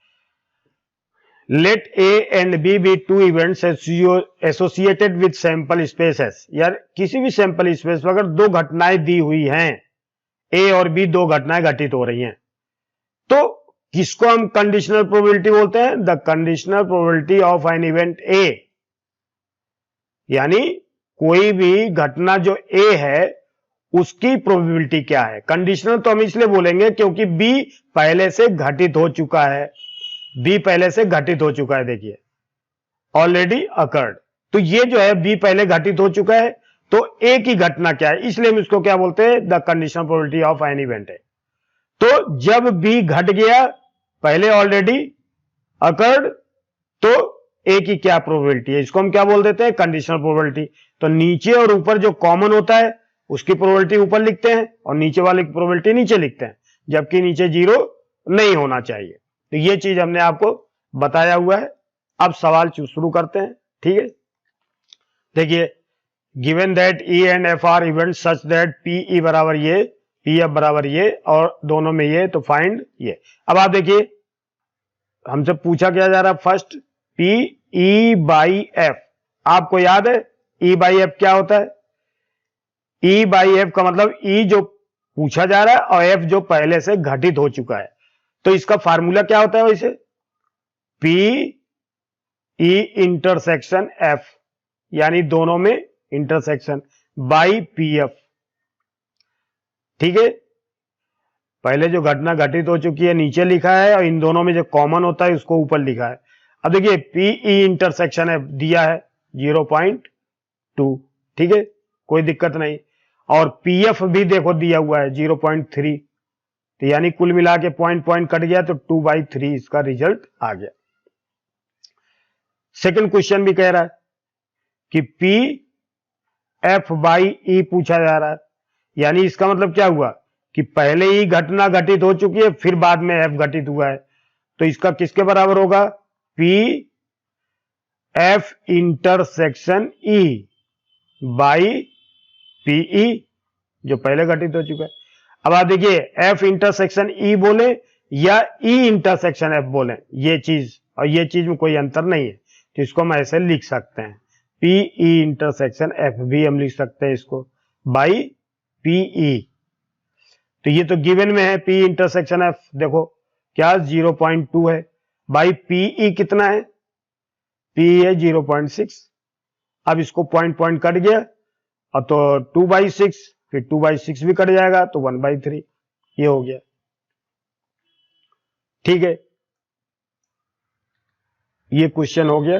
Let A and B be 2 events associated with sample spaces. यार किसी भी सैंपल स्पेस में अगर 2 घटनाएं दी हुई हैं, ए और बी 2 घटनाएं घटित हो रही हैं, तो किसको हम कंडीशनल प्रोबेबिलिटी बोलते हैं? The conditional probability of an event A. यानी कोई भी घटना जो ए है उसकी प्रोबेबिलिटी क्या है। कंडीशनल तो हम इसलिए बोलेंगे क्योंकि बी पहले से घटित हो चुका है, बी पहले से घटित हो चुका है, देखिए ऑलरेडी अकर्ड। तो ये जो है बी पहले घटित हो चुका है, तो ए की घटना क्या है, इसलिए हम इसको क्या बोलते हैं? The conditional probability of an event है। तो जब बी घट गया, पहले ऑलरेडी अकर्ड, तो ए की क्या प्रोबेबिलिटी है, इसको हम क्या बोल देते हैं? Conditional probability. तो नीचे और ऊपर जो कॉमन होता है उसकी प्रोबेबिलिटी ऊपर लिखते हैं, और नीचे वाले की प्रोबेबिलिटी नीचे लिखते हैं, जबकि नीचे 0 नहीं होना चाहिए। तो ये चीज हमने आपको बताया हुआ है। अब सवाल शुरू करते हैं। ठीक है, देखिए given that E and F R event such that P E बराबर ये, पी एफ बराबर ये, और दोनों में ये, तो फाइंड ये। अब आप देखिए हमसे पूछा क्या जा रहा है, first P E by F. आपको याद है ई बाई एफ क्या होता है? ई बाई एफ का मतलब ई जो पूछा जा रहा है और एफ जो पहले से घटित हो चुका है। तो इसका फार्मूला क्या होता है वैसे? पी ई इंटरसेक्शन एफ, यानी दोनों में इंटरसेक्शन, बाई पी एफ। ठीक है, पहले जो घटना घटित हो चुकी है नीचे लिखा है, और इन दोनों में जो कॉमन होता है उसको ऊपर लिखा है। अब देखिए पी ई इंटरसेक्शन एफ दिया है 0.2, ठीक है, कोई दिक्कत नहीं। और पीएफ भी देखो दिया हुआ है 0.3, तो यानी कुल मिला के पॉइंट कट गया तो 2/3 इसका रिजल्ट आ गया। सेकंड क्वेश्चन भी कह रहा है कि पी एफ बाई ई पूछा जा रहा है, यानी इसका मतलब क्या हुआ कि पहले ही घटना घटित हो चुकी है, फिर बाद में एफ घटित हुआ है, तो इसका किसके बराबर होगा, P F intersection E by P E जो पहले घटित हो चुका है। अब आप देखिए एफ इंटरसेक्शन ई बोले या ई इंटरसेक्शन एफ बोले, ये चीज और ये चीज में कोई अंतर नहीं है, तो इसको हम ऐसे लिख सकते हैं, पीई इंटरसेक्शन एफ भी हम लिख सकते हैं इसको बाई पीई। तो ये तो गिवन में है, पी इंटरसेक्शन एफ देखो क्या 0.2 है, बाई पीई कितना है, पी है 0.6। अब इसको पॉइंट कट गया और तो 2/6, फिर 2/6 भी कट जाएगा तो 1/3, ये हो गया। ठीक है, ये क्वेश्चन हो गया।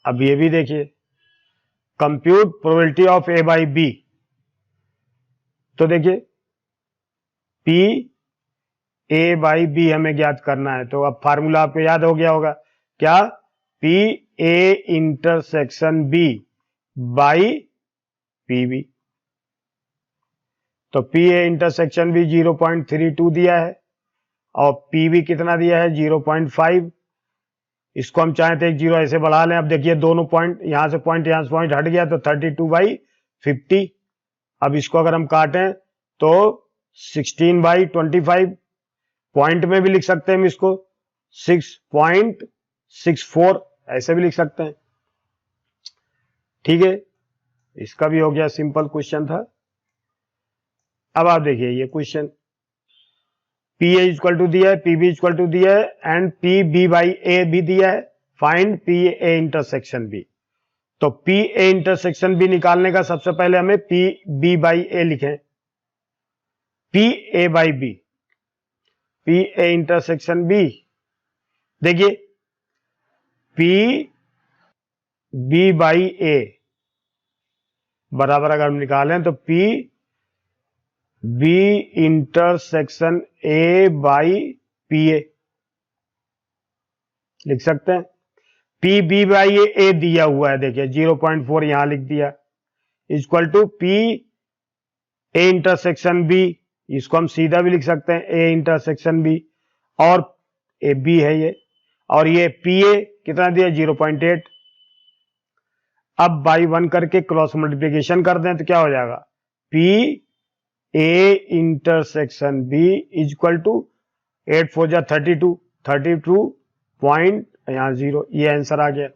अब ये भी देखिए, compute probability of A by B. तो देखिए पी ए बाई बी हमें ज्ञात करना है, तो अब फार्मूला आपको याद हो गया होगा, क्या, P A intersection B by P B. तो पी ए इंटरसेक्शन बी 0.32 दिया है और पी बी कितना दिया है 0.5। इसको हम चाहें तो एक जीरो ऐसे बढ़ा लें। अब देखिए दोनों पॉइंट, यहां से पॉइंट हट गया तो 32/50। अब इसको अगर हम काटें तो 16/25, पॉइंट में भी लिख सकते हैं हम इसको 6.64 ऐसे भी लिख सकते हैं। ठीक है, इसका भी हो गया, सिंपल क्वेश्चन था। अब आप देखिए ये question, P A equal to दिया है, पी बी इक्वल टू दिया है and P B by A भी दिया है, find P A intersection B. तो पी ए इंटरसेक्शन बी निकालने का सबसे पहले हमें पी बी बाई ए लिखें, P A by B, P A intersection B. देखिए पी बी बाई ए बराबर अगर हम निकालें तो P B intersection A by P A लिख सकते हैं। पी बी बाई ए दिया हुआ है, देखिए 0.4 यहां लिख दिया, equal to P A intersection B, इसको हम सीधा भी लिख सकते हैं ए इंटरसेक्शन बी, और ए बी है ये, और ये पी ए कितना दिया 0.8। अब बाई 1 करके क्रॉस मल्टीप्लीकेशन कर दें तो क्या हो जाएगा, P A intersection B equal to 8 4 जा 32 पॉइंट यहां 0, ये आंसर आ गया।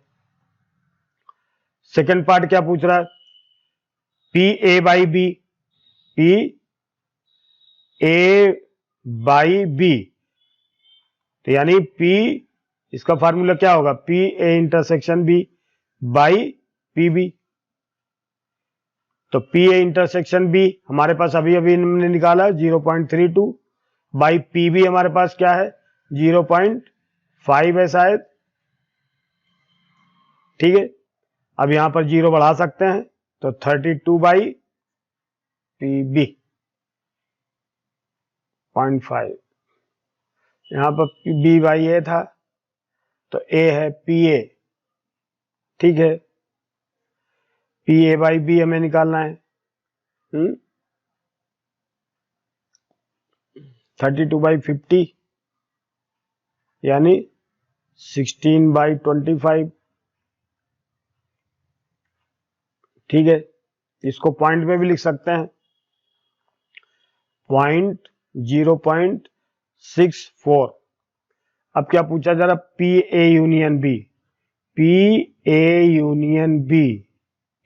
सेकंड पार्ट क्या पूछ रहा है, P A by B, P A by B, तो यानी पी, इसका फार्मूला क्या होगा, P A intersection B by P B. तो पी ए इंटरसेक्शन बी हमारे पास अभी हमने निकाला 0.32 बाई पी बी हमारे पास क्या है 0.5 है शायद। ठीक है, अब यहां पर 0 बढ़ा सकते हैं तो 32/PB 0.5, यहां पर B बाई ए था तो A है PA। ठीक है, PA बाई B हमें निकालना है, 32/50 यानी 16/25। ठीक है, इसको पॉइंट में भी लिख सकते हैं, 0.64। अब क्या पूछा जा रहा, P A union B, P A union B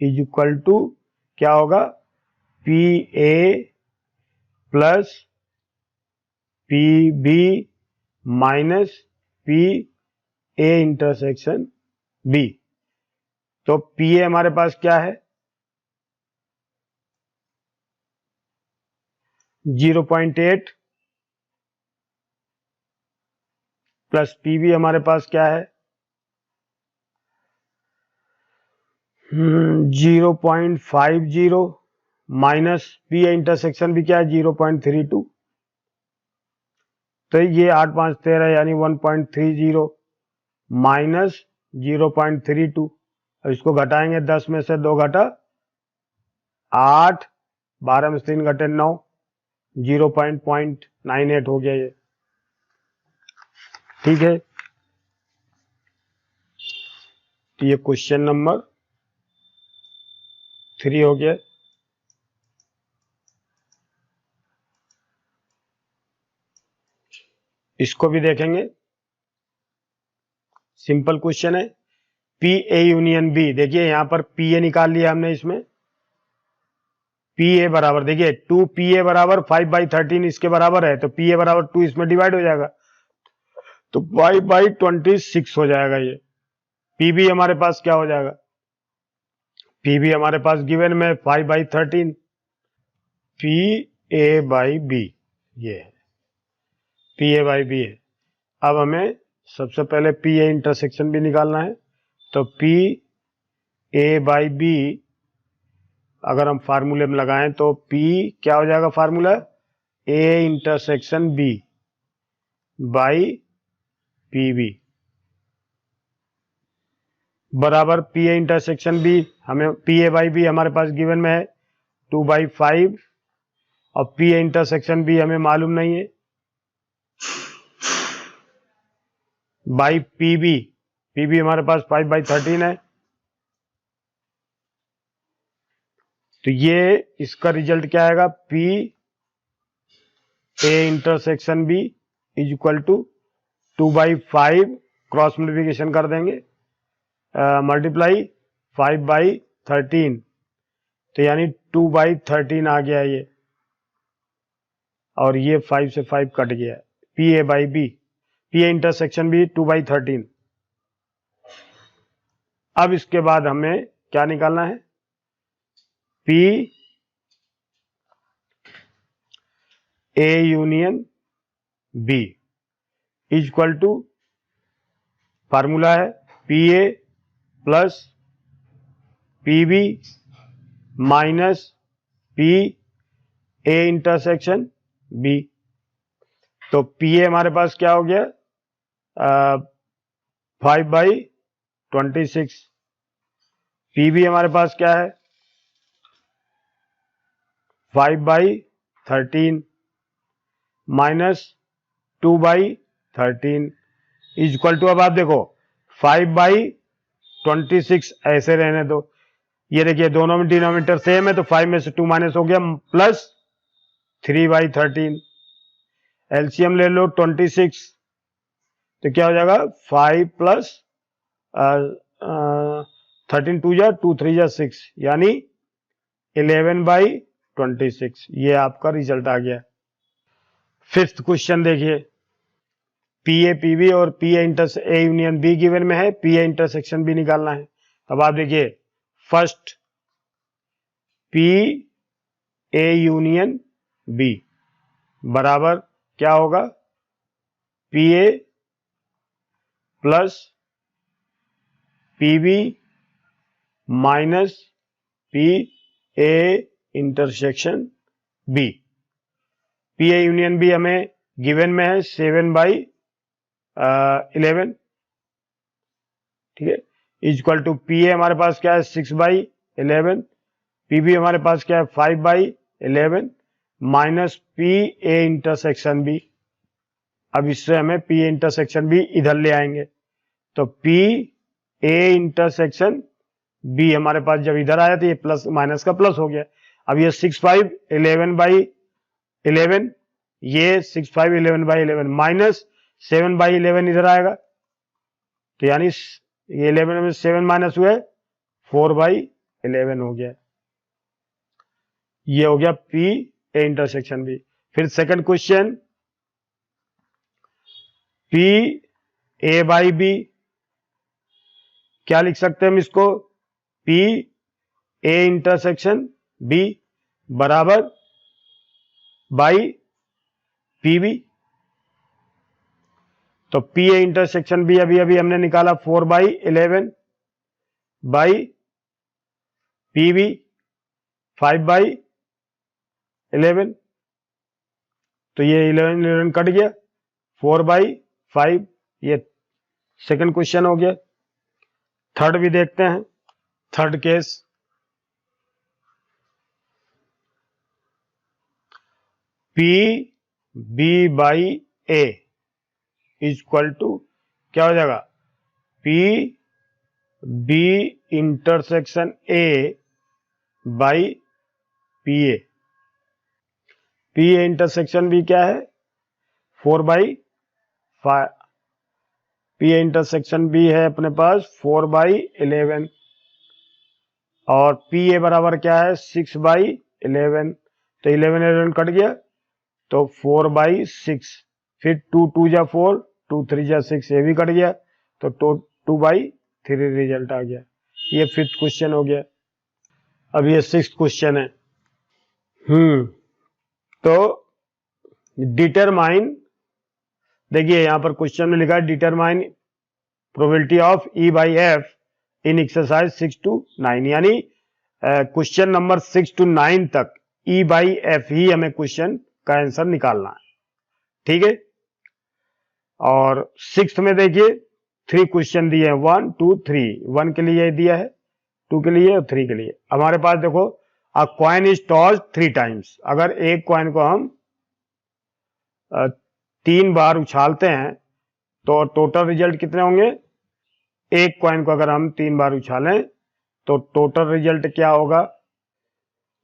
is equal to क्या होगा, P A plus P B minus P A intersection B. तो पी ए हमारे पास क्या है 0.8 प्लस पी बी हमारे पास क्या है 0.50 माइनस पी इंटरसेक्शन भी क्या है 0.32, तो ये 8 5 13 यानी 1.30 माइनस 0.32। अब इसको घटाएंगे, 10 में से 2 घटा 8, 12 में से 3 घटे 9, 0.98 हो गया ये। ठीक है, तो ये क्वेश्चन नंबर 3 हो गया। इसको भी देखेंगे, सिंपल क्वेश्चन है। पी ए यूनियन बी, देखिए यहां पर पी ए निकाल लिया हमने। इसमें पी ए बराबर, देखिए 2 पी ए बराबर 5/13 इसके बराबर है, तो पी ए बराबर 2 इसमें डिवाइड हो जाएगा, तो 5/26 हो जाएगा ये। पी बी हमारे पास क्या हो जाएगा, पी बी हमारे पास गिवन में 5/13, पी ए बाई बी, ये है पी ए बाई बी है। अब हमें सबसे पहले पी ए इंटरसेक्शन भी निकालना है, तो पी ए बाई बी अगर हम फार्मूले में लगाएं तो पी क्या हो जाएगा, formula A intersection B by P B बराबर पी ए इंटरसेक्शन बी, हमें पी ए बाई बी हमारे पास गिवन में है 2/5, और पी ए इंटरसेक्शन बी हमें मालूम नहीं है, बाई पी बी हमारे पास 5/13 है। तो ये इसका रिजल्ट क्या आएगा, P A intersection B is equal to 2/5, cross multiplication कर देंगे, मल्टीप्लाई 5/13, तो यानी 2/13 आ गया ये, और ये 5 से 5 कट गया। P A by B, P A intersection B 2/13। अब इसके बाद हमें क्या निकालना है, P A union B is equal to, formula है P A plus P B minus P A intersection B. तो पी ए हमारे पास क्या हो गया, 5/26, पी बी हमारे पास क्या है 5/13 माइनस 2/13 इज इक्वल टू, अब आप देखो 5/26 ऐसे रहने दो, ये देखिए दोनों में डिनोमिनेटर सेम है, तो 5 में से 2 माइनस हो गया, प्लस 3/13, एलसीएम ले लो 26, तो क्या हो जाएगा 5 प्लस 13 2 जा 2 3 जा 6, यानी 11/26। ये आपका रिजल्ट आ गया। फिफ्थ क्वेश्चन देखिए, पी ए पी बी और P A union be given में है, पी ए इंटरसेक्शन बी निकालना है। अब आप देखिए, first P A union B बराबर क्या होगा, P A plus P B minus P A intersection B. P A union B हमें गिवन में है 7/11, ठीक है, is equal to P A हमारे पास क्या है 6/11, पी बी हमारे पास क्या है 5/11 minus P A intersection B. अब इससे हमें पी ए इंटरसेक्शन बी इधर ले आएंगे, तो पी ए इंटरसेक्शन बी हमारे पास जब इधर आया तो ये प्लस माइनस का प्लस हो गया। अब ये 6/5 ये 6/11 माइनस 7/11 इधर आएगा, तो यानी ये 11 में 7 माइनस हुए 4/11 हो गया। ये हो गया पी ए इंटरसेक्शन बी। फिर second question, P A by B, क्या लिख सकते हैं हम इसको, पी ए इंटरसेक्शन बी बराबर बाई पी बी। तो पी ए इंटरसेक्शन बी अभी अभी हमने निकाला 4/11 बाई पी भी 5/11, तो ये 11 कट गया, 4/5, ये सेकंड क्वेश्चन हो गया। थर्ड भी देखते हैं, third case. P B by A equal to क्या हो जाएगा, P B intersection A by P A. P A intersection B क्या है, 4/5। पी ए इंटरसेक्शन बी है अपने पास 4/11, और पी ए बराबर क्या है, 6/11। तो 11 कट गया, तो 4/6, फिर 2 जा 4, 2 3 जा 6, ये भी कट गया, तो 2/3 रिजल्ट आ गया। ये फिफ्थ क्वेश्चन हो गया। अब ये सिक्स्थ क्वेश्चन है। तो डिटरमाइन, देखिए यहां पर क्वेश्चन में लिखा है determine probability of E by F in exercise 6 to 9, यानी क्वेश्चन नंबर 6 to 9 तक ई बाई एफ ही हमें क्वेश्चन का आंसर निकालना है, ठीक है। और सिक्स्थ में देखिए 3 क्वेश्चन दिए हैं, 1 2 3, 1 के लिए दिया है, 2 के लिए और 3 के लिए। हमारे पास देखो, अ कॉइन इज टॉस 3 टाइम्स, अगर एक कॉइन को हम 3 बार उछालते हैं तो टोटल रिजल्ट कितने होंगे। एक कॉइन को अगर हम 3 बार उछालें तो टोटल रिजल्ट क्या होगा,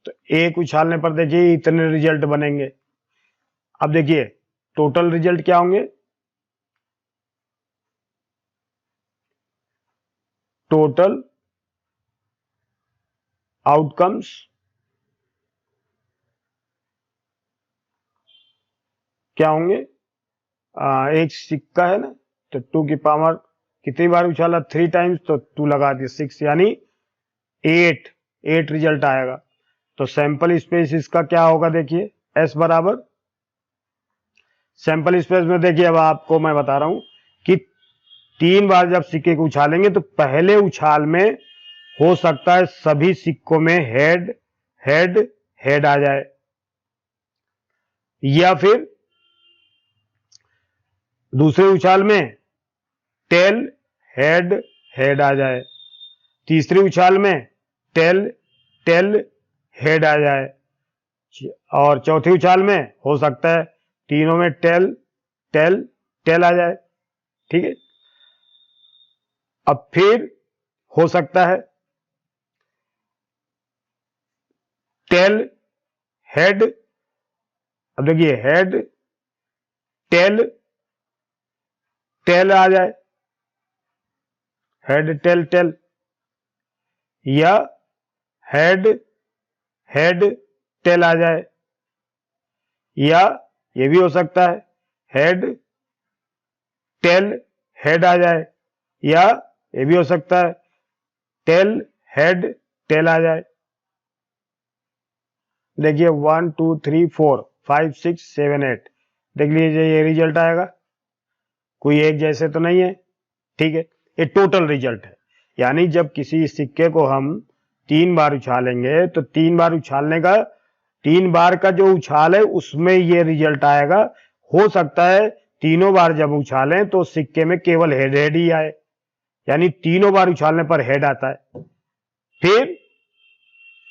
तो एक उछालने पर देखिए इतने रिजल्ट बनेंगे। अब देखिए टोटल रिजल्ट क्या होंगे, टोटल आउटकम्स क्या होंगे, एक सिक्का है ना, तो 2 की पावर कितनी बार उछाला, 3 टाइम्स, तो 2 लगा दिए 6, यानी 8 रिजल्ट आएगा। तो सैंपल स्पेस इसका क्या होगा, देखिए एस बराबर, सैंपल स्पेस में देखिए अब आपको मैं बता रहा हूं कि 3 बार जब सिक्के को उछालेंगे तो पहले उछाल में हो सकता है सभी सिक्कों में हेड हेड हेड आ जाए, या फिर दूसरे उछाल में टेल हेड हेड आ जाए, तीसरी उछाल में टेल टेल हेड आ जाए, और चौथी उछाल में हो सकता है तीनों में टेल टेल टेल आ जाए, ठीक है। अब फिर हो सकता है टेल हेड, अब देखिए हेड टेल टेल आ जाए, हेड टेल टेल, या हेड हेड टेल आ जाए, या ये भी हो सकता है हेड टेल हेड आ जाए, या ये भी हो सकता है टेल हेड टेल आ जाए। देखिए 1 2 3 4 5 6 7 8, देख लीजिए ये रिजल्ट आएगा, कोई एक जैसे तो नहीं है, ठीक है। ये टोटल रिजल्ट है, यानी जब किसी सिक्के को हम 3 बार उछालेंगे तो 3 बार उछालने का, 3 बार का जो उछाल है उसमें ये रिजल्ट आएगा। हो सकता है तीनों बार जब उछालें तो सिक्के में केवल हेड हेड ही आए, यानी तीनों बार उछालने पर हेड आता है, फिर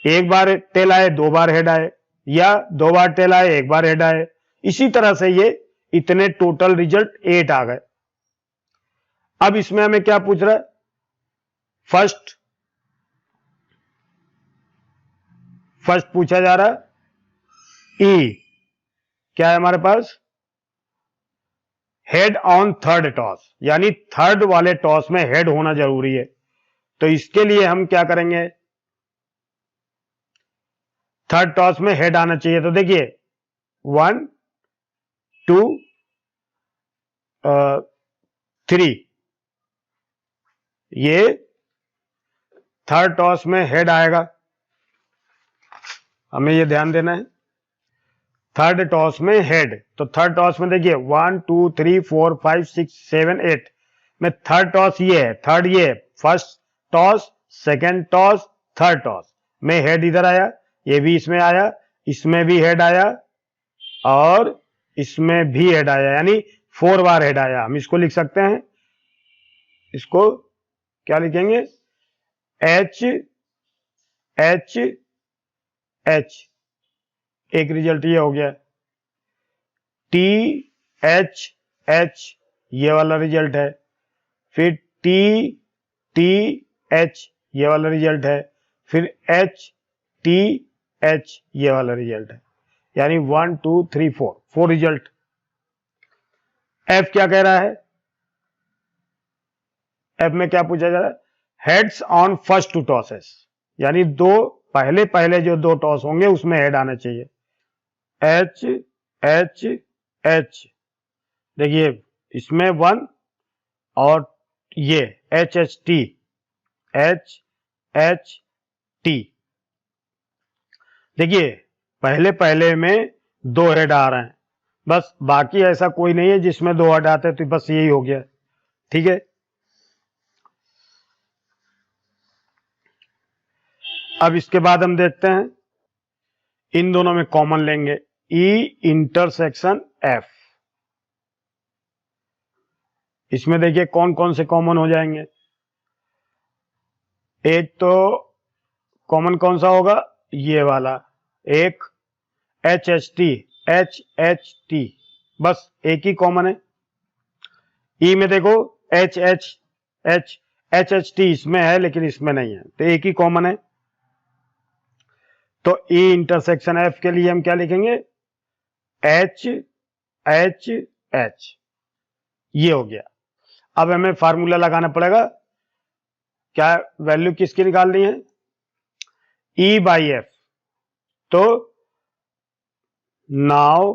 एक बार टेल आए 2 बार हेड आए, या 2 बार टेल आए 1 बार हेड आए, इसी तरह से ये इतने टोटल रिजल्ट 8 आ गए। अब इसमें हमें क्या पूछ रहा है, फर्स्ट पूछा जा रहा है ई, क्या है हमारे पास, हेड ऑन थर्ड टॉस, यानी थर्ड वाले टॉस में हेड होना जरूरी है। तो इसके लिए हम क्या करेंगे, थर्ड टॉस में हेड आना चाहिए, तो देखिए 1 2 3, ये थर्ड टॉस में हेड आएगा, हमें ये ध्यान देना है, थर्ड टॉस में हेड। तो थर्ड टॉस में देखिए 1 2 3 4 5 6 7 8 में थर्ड टॉस ये है, थर्ड ये है, first toss second toss third toss, में हेड इधर आया, ये भी इसमें आया, इसमें भी हेड आया और इसमें भी हेड आया, यानी 4 बार हेड आया। हम इसको लिख सकते हैं, इसको क्या लिखेंगे, एच एच एच, एक रिजल्ट ये हो गया। टी एच एच, ये वाला रिजल्ट है। फिर टी टी एच, ये वाला रिजल्ट है। फिर एच टी एच, ये वाला रिजल्ट है। यानी 1 2 3 4 रिजल्ट। एफ क्या कह रहा है, एफ में क्या पूछा जा रहा है, हेड्स ऑन फर्स्ट 2 टॉसेस, यानी पहले जो 2 टॉस होंगे उसमें हेड आना चाहिए। एच एच एच, देखिए इसमें 1 और ये H H T, H H T, देखिए पहले में 2 हेड आ रहे हैं, बस बाकी ऐसा कोई नहीं है जिसमें 2 हेड आते हैं, तो बस यही हो गया। ठीक है, अब इसके बाद हम देखते हैं, इन दोनों में कॉमन लेंगे, ई इंटरसेक्शन एफ। इसमें देखिए कौन कौन से कॉमन हो जाएंगे। एक तो कॉमन कौन सा होगा, ये वाला एक, एच एच टी, बस एक ही कॉमन है। ई में देखो एच एच टी इसमें है लेकिन इसमें नहीं है, तो एक ही कॉमन है। तो ई इंटरसेक्शन एफ के लिए हम क्या लिखेंगे, एच एच एच, ये हो गया। अब हमें फार्मूला लगाना पड़ेगा, क्या वैल्यू किसकी निकालनी है, ई बाई एफ। तो now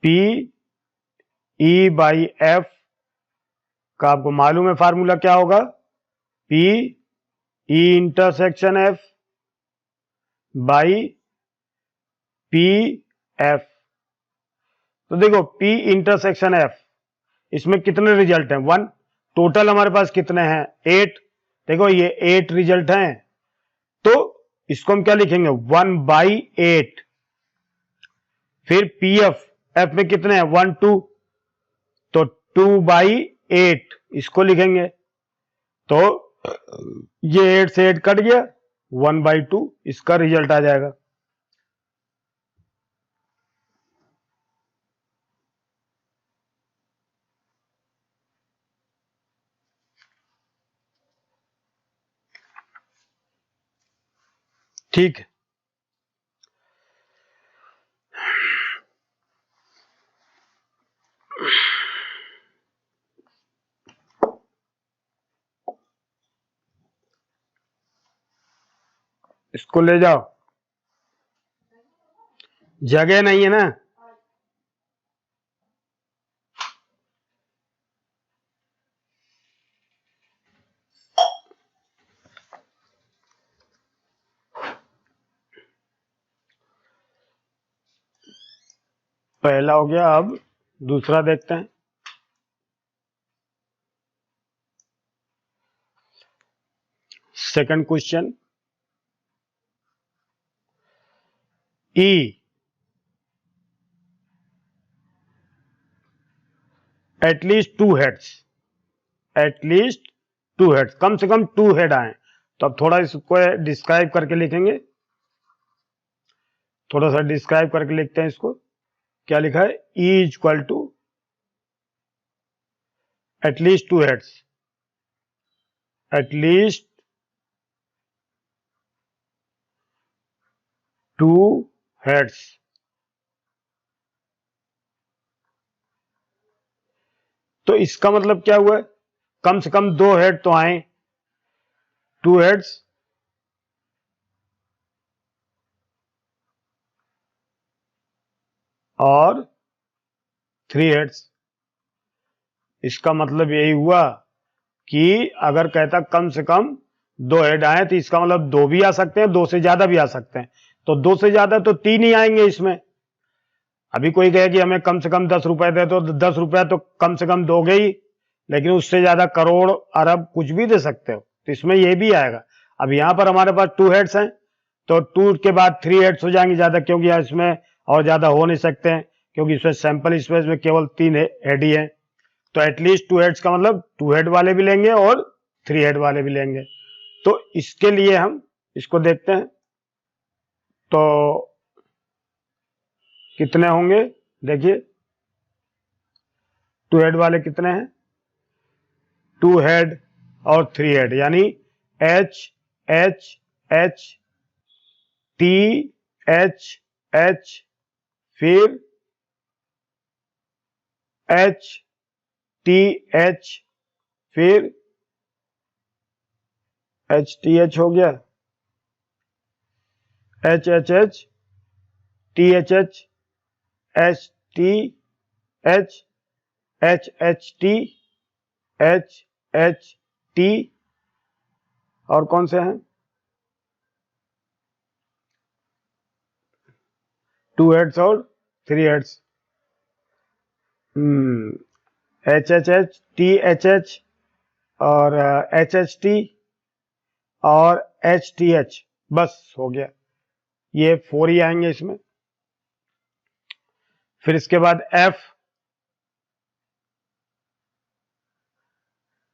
P E by F का आपको मालूम है फार्मूला क्या होगा, P E intersection F by P F. तो देखो पी इंटरसेक्शन एफ, इसमें कितने रिजल्ट हैं, 1, टोटल हमारे पास कितने हैं, 8। देखो ये 8 रिजल्ट हैं, तो इसको हम क्या लिखेंगे, 1/8। फिर पी एफ में कितने हैं, 1 2, तो 2/8 इसको लिखेंगे। तो ये 8 से 8 कट गया, 1/2 इसका रिजल्ट आ जाएगा। ठीक है, इसको ले जाओ, जगह नहीं है ना। पहला हो गया, अब दूसरा देखते हैं। सेकंड क्वेश्चन, ई एटलीस्ट 2 हेड्स, एटलीस्ट 2 हेड्स, कम से कम 2 हेड आए। तो अब थोड़ा इसको डिस्क्राइब करके लिखेंगे, थोड़ा सा डिस्क्राइब करके लिखते हैं इसको। क्या लिखा है, E is equal to at least 2 heads, at least 2 heads. तो इसका मतलब क्या हुआ है, कम से कम 2 हेड तो आए, 2 हेड्स और 3 हेड्स। इसका मतलब यही हुआ कि अगर कहता कम से कम 2 हेड आए, तो इसका मतलब 2 भी आ सकते हैं, 2 से ज्यादा भी आ सकते हैं। तो 2 से ज्यादा तो 3 ही आएंगे इसमें। अभी कोई कहे कि हमें कम से कम 10 रुपए दे, तो 10 रुपए तो कम से कम दोगे ही, लेकिन उससे ज्यादा करोड़ अरब कुछ भी दे सकते हो, तो इसमें ये भी आएगा। अब यहाँ पर हमारे पास 2 हेड्स हैं, तो 2 के बाद 3 हेड्स हो जाएंगे ज्यादा, क्योंकि इसमें और ज्यादा हो नहीं सकते हैं, क्योंकि इसमें सैंपल स्पेस में केवल 3 हेड ही है। तो एटलीस्ट 2 हेड्स का मतलब 2 हेड वाले भी लेंगे और 3 हेड वाले भी लेंगे। तो इसके लिए हम इसको देखते हैं, तो कितने होंगे, देखिए 2 हेड वाले कितने हैं, 2 हेड और 3 हेड, यानी H H H T H H, फिर एच टी एच, फिर एच टी एच हो गया, H H H, T H H, H T H, H H T, H H T, और कौन से हैं, 2 हेड्स और 3 heads, H H H, T H H, और एच एच टी और एच टी एच, बस हो गया, ये 4 ही आएंगे इसमें। फिर इसके बाद एफ,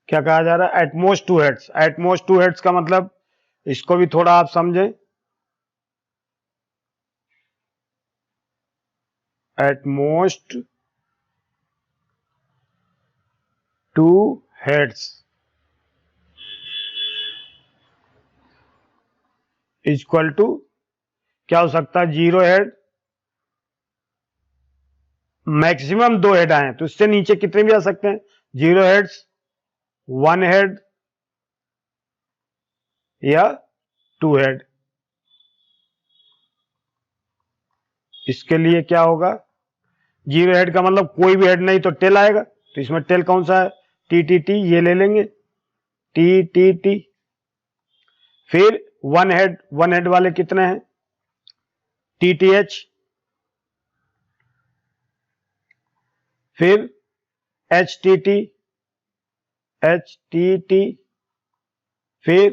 क्या कहा जा रहा है, एटमोस्ट 2 हेड्स। एटमोस्ट 2 हेड्स का मतलब इसको भी थोड़ा आप समझें, एटमोस्ट 2 हेड्स इक्वल टू क्या हो सकता है, 0 हेड, मैक्सिमम 2 हेड आए तो इससे नीचे कितने भी आ सकते हैं, 0 हेड्स, 1 हेड या 2 हेड। इसके लिए क्या होगा, 0 हेड का मतलब कोई भी हेड नहीं तो टेल आएगा, तो इसमें टेल कौन सा है, टी टी टी, ये ले लेंगे, टी टी टी। फिर 1 हेड, 1 हेड वाले कितने हैं, टी टी एच, फिर H T T, H T T, फिर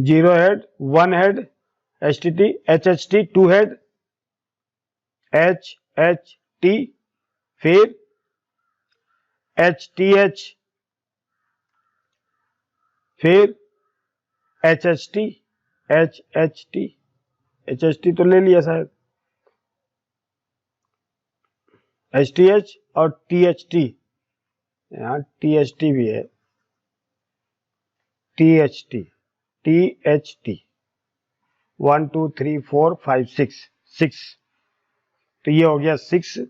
0 head, 1 head, H T T, H H T, 2 head, H H T, फिर एच टी एच, फिर H H T, H H T, H H T तो ले लिया शायद, H T H और T H T, यहां T H T भी है, T H T, T H T, 1 2 3 4 5 6, 6, तो ये हो गया 6,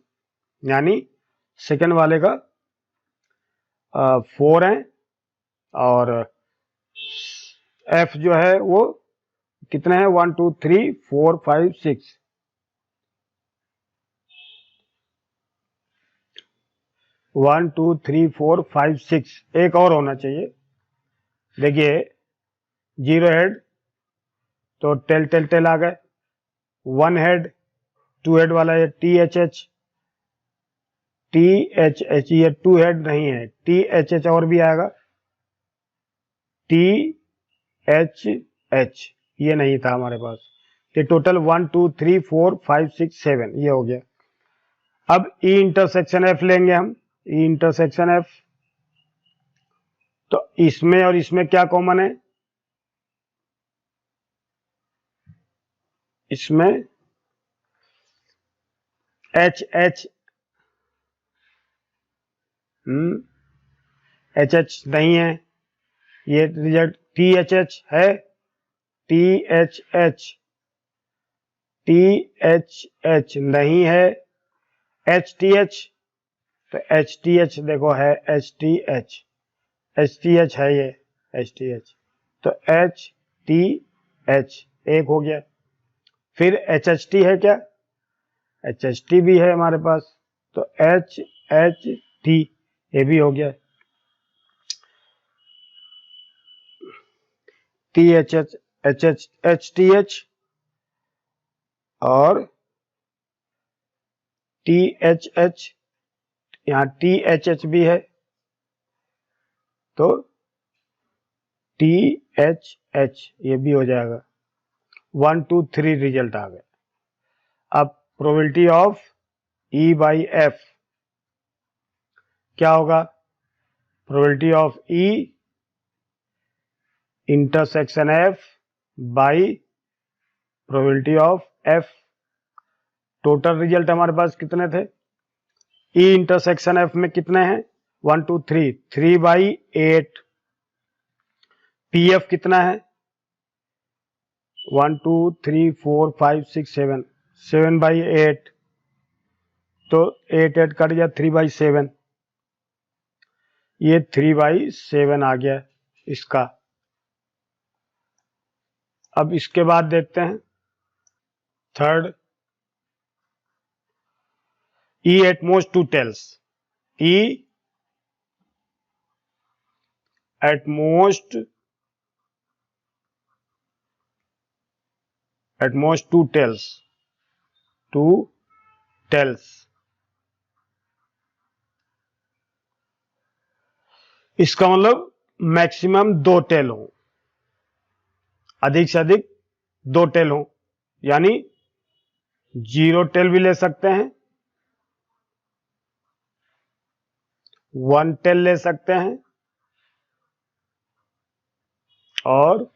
यानी सेकंड वाले का 4 है, और एफ जो है वो कितने हैं, 1 2 3 4 5 6, 1 2 3 4 5 6, एक और होना चाहिए, देखिए 0 हेड तो टेल टेल टेल आ गए, 1 हेड, 2 हेड वाला ये T H H, T H H, ये 2 हेड नहीं है, टी एच एच और भी आएगा, टी एच एच, ये नहीं था हमारे पास, ये टोटल 1 2 3 4 5 6 7, ये हो गया। अब ई इंटरसेक्शन एफ लेंगे हम, ई इंटरसेक्शन एफ, तो इसमें और इसमें क्या कॉमन है, इसमें एच एच, एच एच नहीं है, ये रिजल्ट टी एच एच है, T H H, T H H नहीं है, एच टी एच, तो एच टी एच देखो है, H T H, H T H है ये, एच टी एच, तो एच टी एच एक हो गया। फिर एच एच टी है क्या, एच एच टी भी है हमारे पास, तो एच एच टी ये भी हो गया, T H H, H H H T H और टी एच एच, यहाँ टी एच एच भी है, तो टी एच एच ये भी हो जाएगा। 1 2 3 रिजल्ट आ गया। अब probability of E by F क्या होगा? Probability of E intersection F by probability of F. Total result हमारे पास कितने थे? ई इंटरसेक्शन एफ में कितने हैं? 1 2 3 3 बाई 8। पी एफ कितना है? 1 2 3 4 5 6 7 7 बाई 8। तो 8 8 कट गया, 3 बाई 7। ये 3 बाई 7 आ गया इसका। अब इसके बाद देखते हैं third, E at most 2 tails. E at most 2 tails. 2 tails इसका मतलब मैक्सिमम 2 टेल हो, अधिक से अधिक 2 टेल हो, यानी 0 टेल भी ले सकते हैं, 1 टेल ले सकते हैं और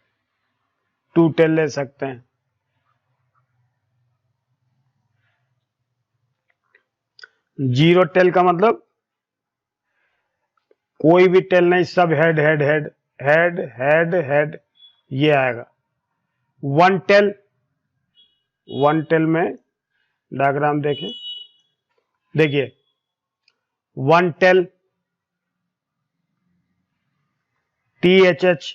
2 टेल ले सकते हैं। जीरो टेल का मतलब कोई भी टेल नहीं, सब head head head head head head ये आएगा। 1 टेल, 1 टेल में डायग्राम देखें, देखिए 1 tail T H H,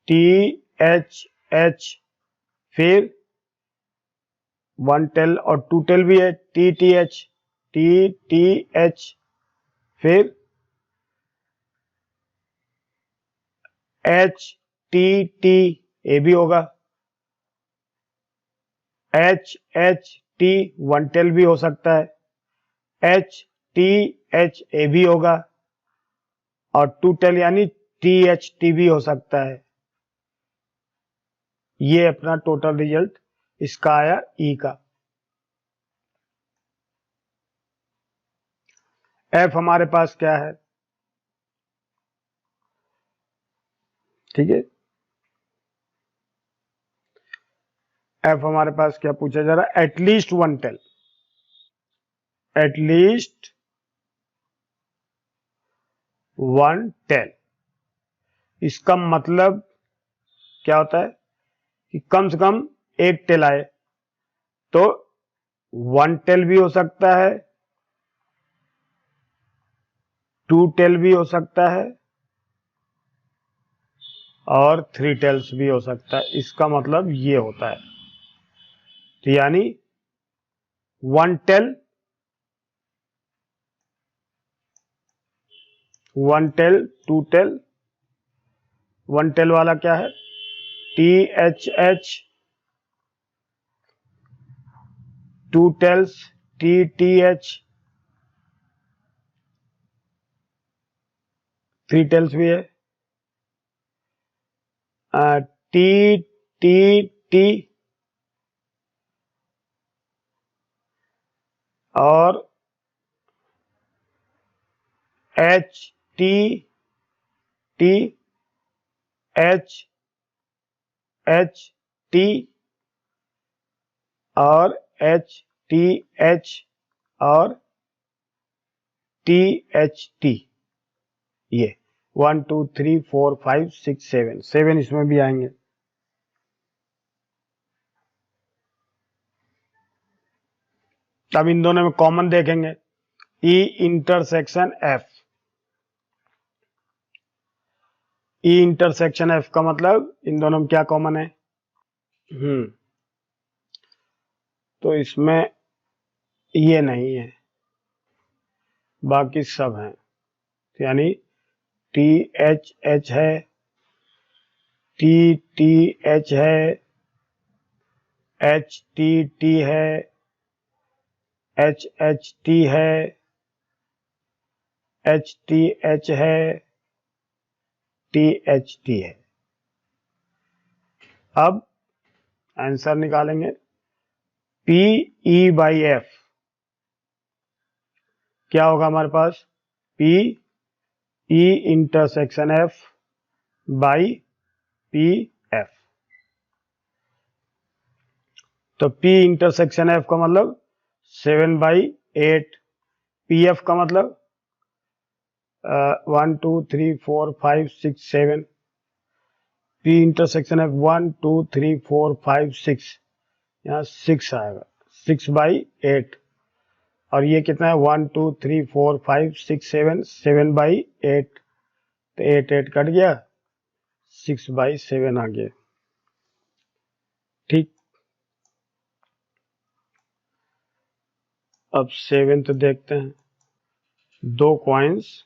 T H H, फिर 1 टेल और 2 टेल भी है, T T H, T T H, फिर एच टी टी ए भी होगा, एच एच टी 1 टेल भी हो सकता है, एच टी एच ए भी होगा और 2 टेल यानी टी एच टी भी हो सकता है। ये अपना टोटल रिजल्ट इसका आया ई का। एफ हमारे पास क्या है? ठीक है, एफ हमारे पास क्या पूछा जा रहा है? At least 1 tail, at least 1 tail. इसका मतलब क्या होता है कि कम से कम 1 टेल आए। तो 1 टेल भी हो सकता है, 2 टेल भी हो सकता है और 3 टेल्स भी हो सकता है। इसका मतलब ये होता है, तो यानी 1 टेल, 1 टेल, 2 टेल। 1 टेल वाला क्या है? T H H, 2 tails T T H, 3 tails भी है टी टी टी और H T T, H H T और एच टी एच और टी एच टी। ये 1 2 3 4 5 6 7 7 इसमें भी आएंगे। अब इन दोनों में कॉमन देखेंगे, ई इंटरसेक्शन एफ। ई इंटरसेक्शन एफ का मतलब इन दोनों में क्या कॉमन है? तो इसमें ये नहीं है, बाकी सब हैं, यानी टी एच है, टी टी एच है, एच टी है, एच टी है एच टी एच है, टी एच टी है। अब आंसर निकालेंगे। पी ई बाई एफ क्या होगा हमारे पास? P E intersection F by P F. तो P इंटरसेक्शन F का मतलब 7/8, पी एफ का मतलब 1 2 3 4 5 6 7, P इंटरसेक्शन F 1 2 3 4 5 6, यहाँ 6 आएगा, 6/8। और ये कितना है? 1 2 3 4 5 6 7, 7/8, तो 8 8 कट गया, 6/7 आ गया। ठीक। अब 7 देखते हैं। दो कॉइन्स,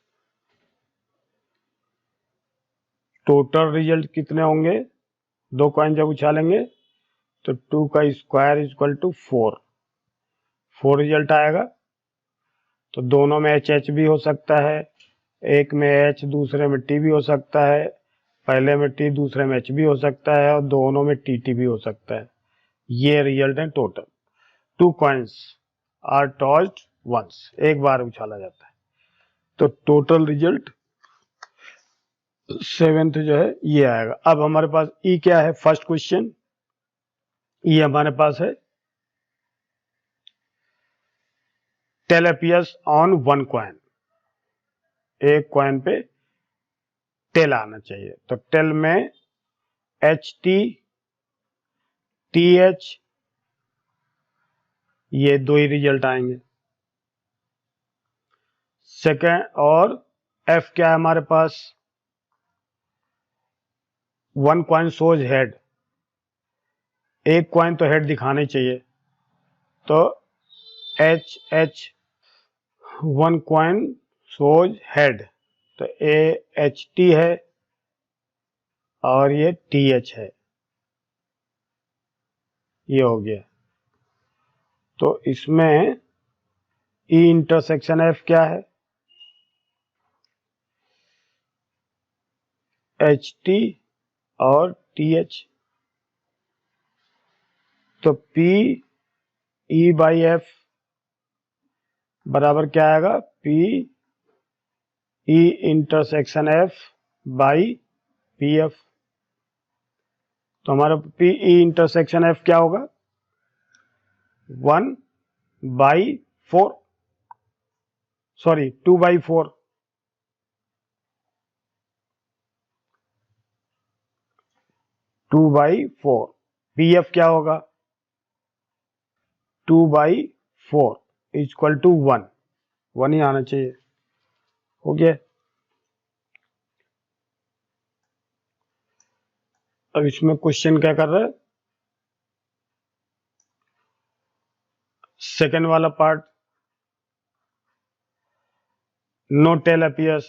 टोटल रिजल्ट कितने होंगे? दो कॉइन जब उछालेंगे तो 2 का स्क्वायर इक्वल टू 4 रिजल्ट आएगा। तो दोनों में एच एच भी हो सकता है, एक में एच दूसरे में टी भी हो सकता है, पहले में टी दूसरे में एच भी हो सकता है, और दोनों में टी टी भी हो सकता है। ये रिजल्ट है total. 2 coins are tossed once, एक बार उछाला जाता है। तो टोटल रिजल्ट 7th जो है ये आएगा। अब हमारे पास ई क्या है? फर्स्ट क्वेश्चन ई हमारे पास है, tail appears on one coin, एक कॉइन पे टेल आना चाहिए। तो टेल में एच टी, टी एच, ये दो ही रिजल्ट आएंगे। सेकेंड, और एफ क्या है हमारे पास? वन कॉइन शोज हेड, एक कॉइन तो हेड दिखाना ही चाहिए। तो H H, one coin shows head, तो ए एच टी है और ये टी एच है, ये हो गया। तो इसमें ई इंटरसेक्शन एफ क्या है? एच टी और टी एच। तो पी ई बाई एफ बराबर क्या आएगा? P E intersection F by P F. तो हमारा पी ई इंटरसेक्शन एफ क्या होगा? 1/4, सॉरी 2/4, 2/4। पी एफ क्या होगा? 2/4 इक्वल टू 1 ही आना चाहिए। हो गया। अब इसमें क्वेश्चन क्या कर रहा है? सेकेंड वाला पार्ट, नो टेल अपीयर्स,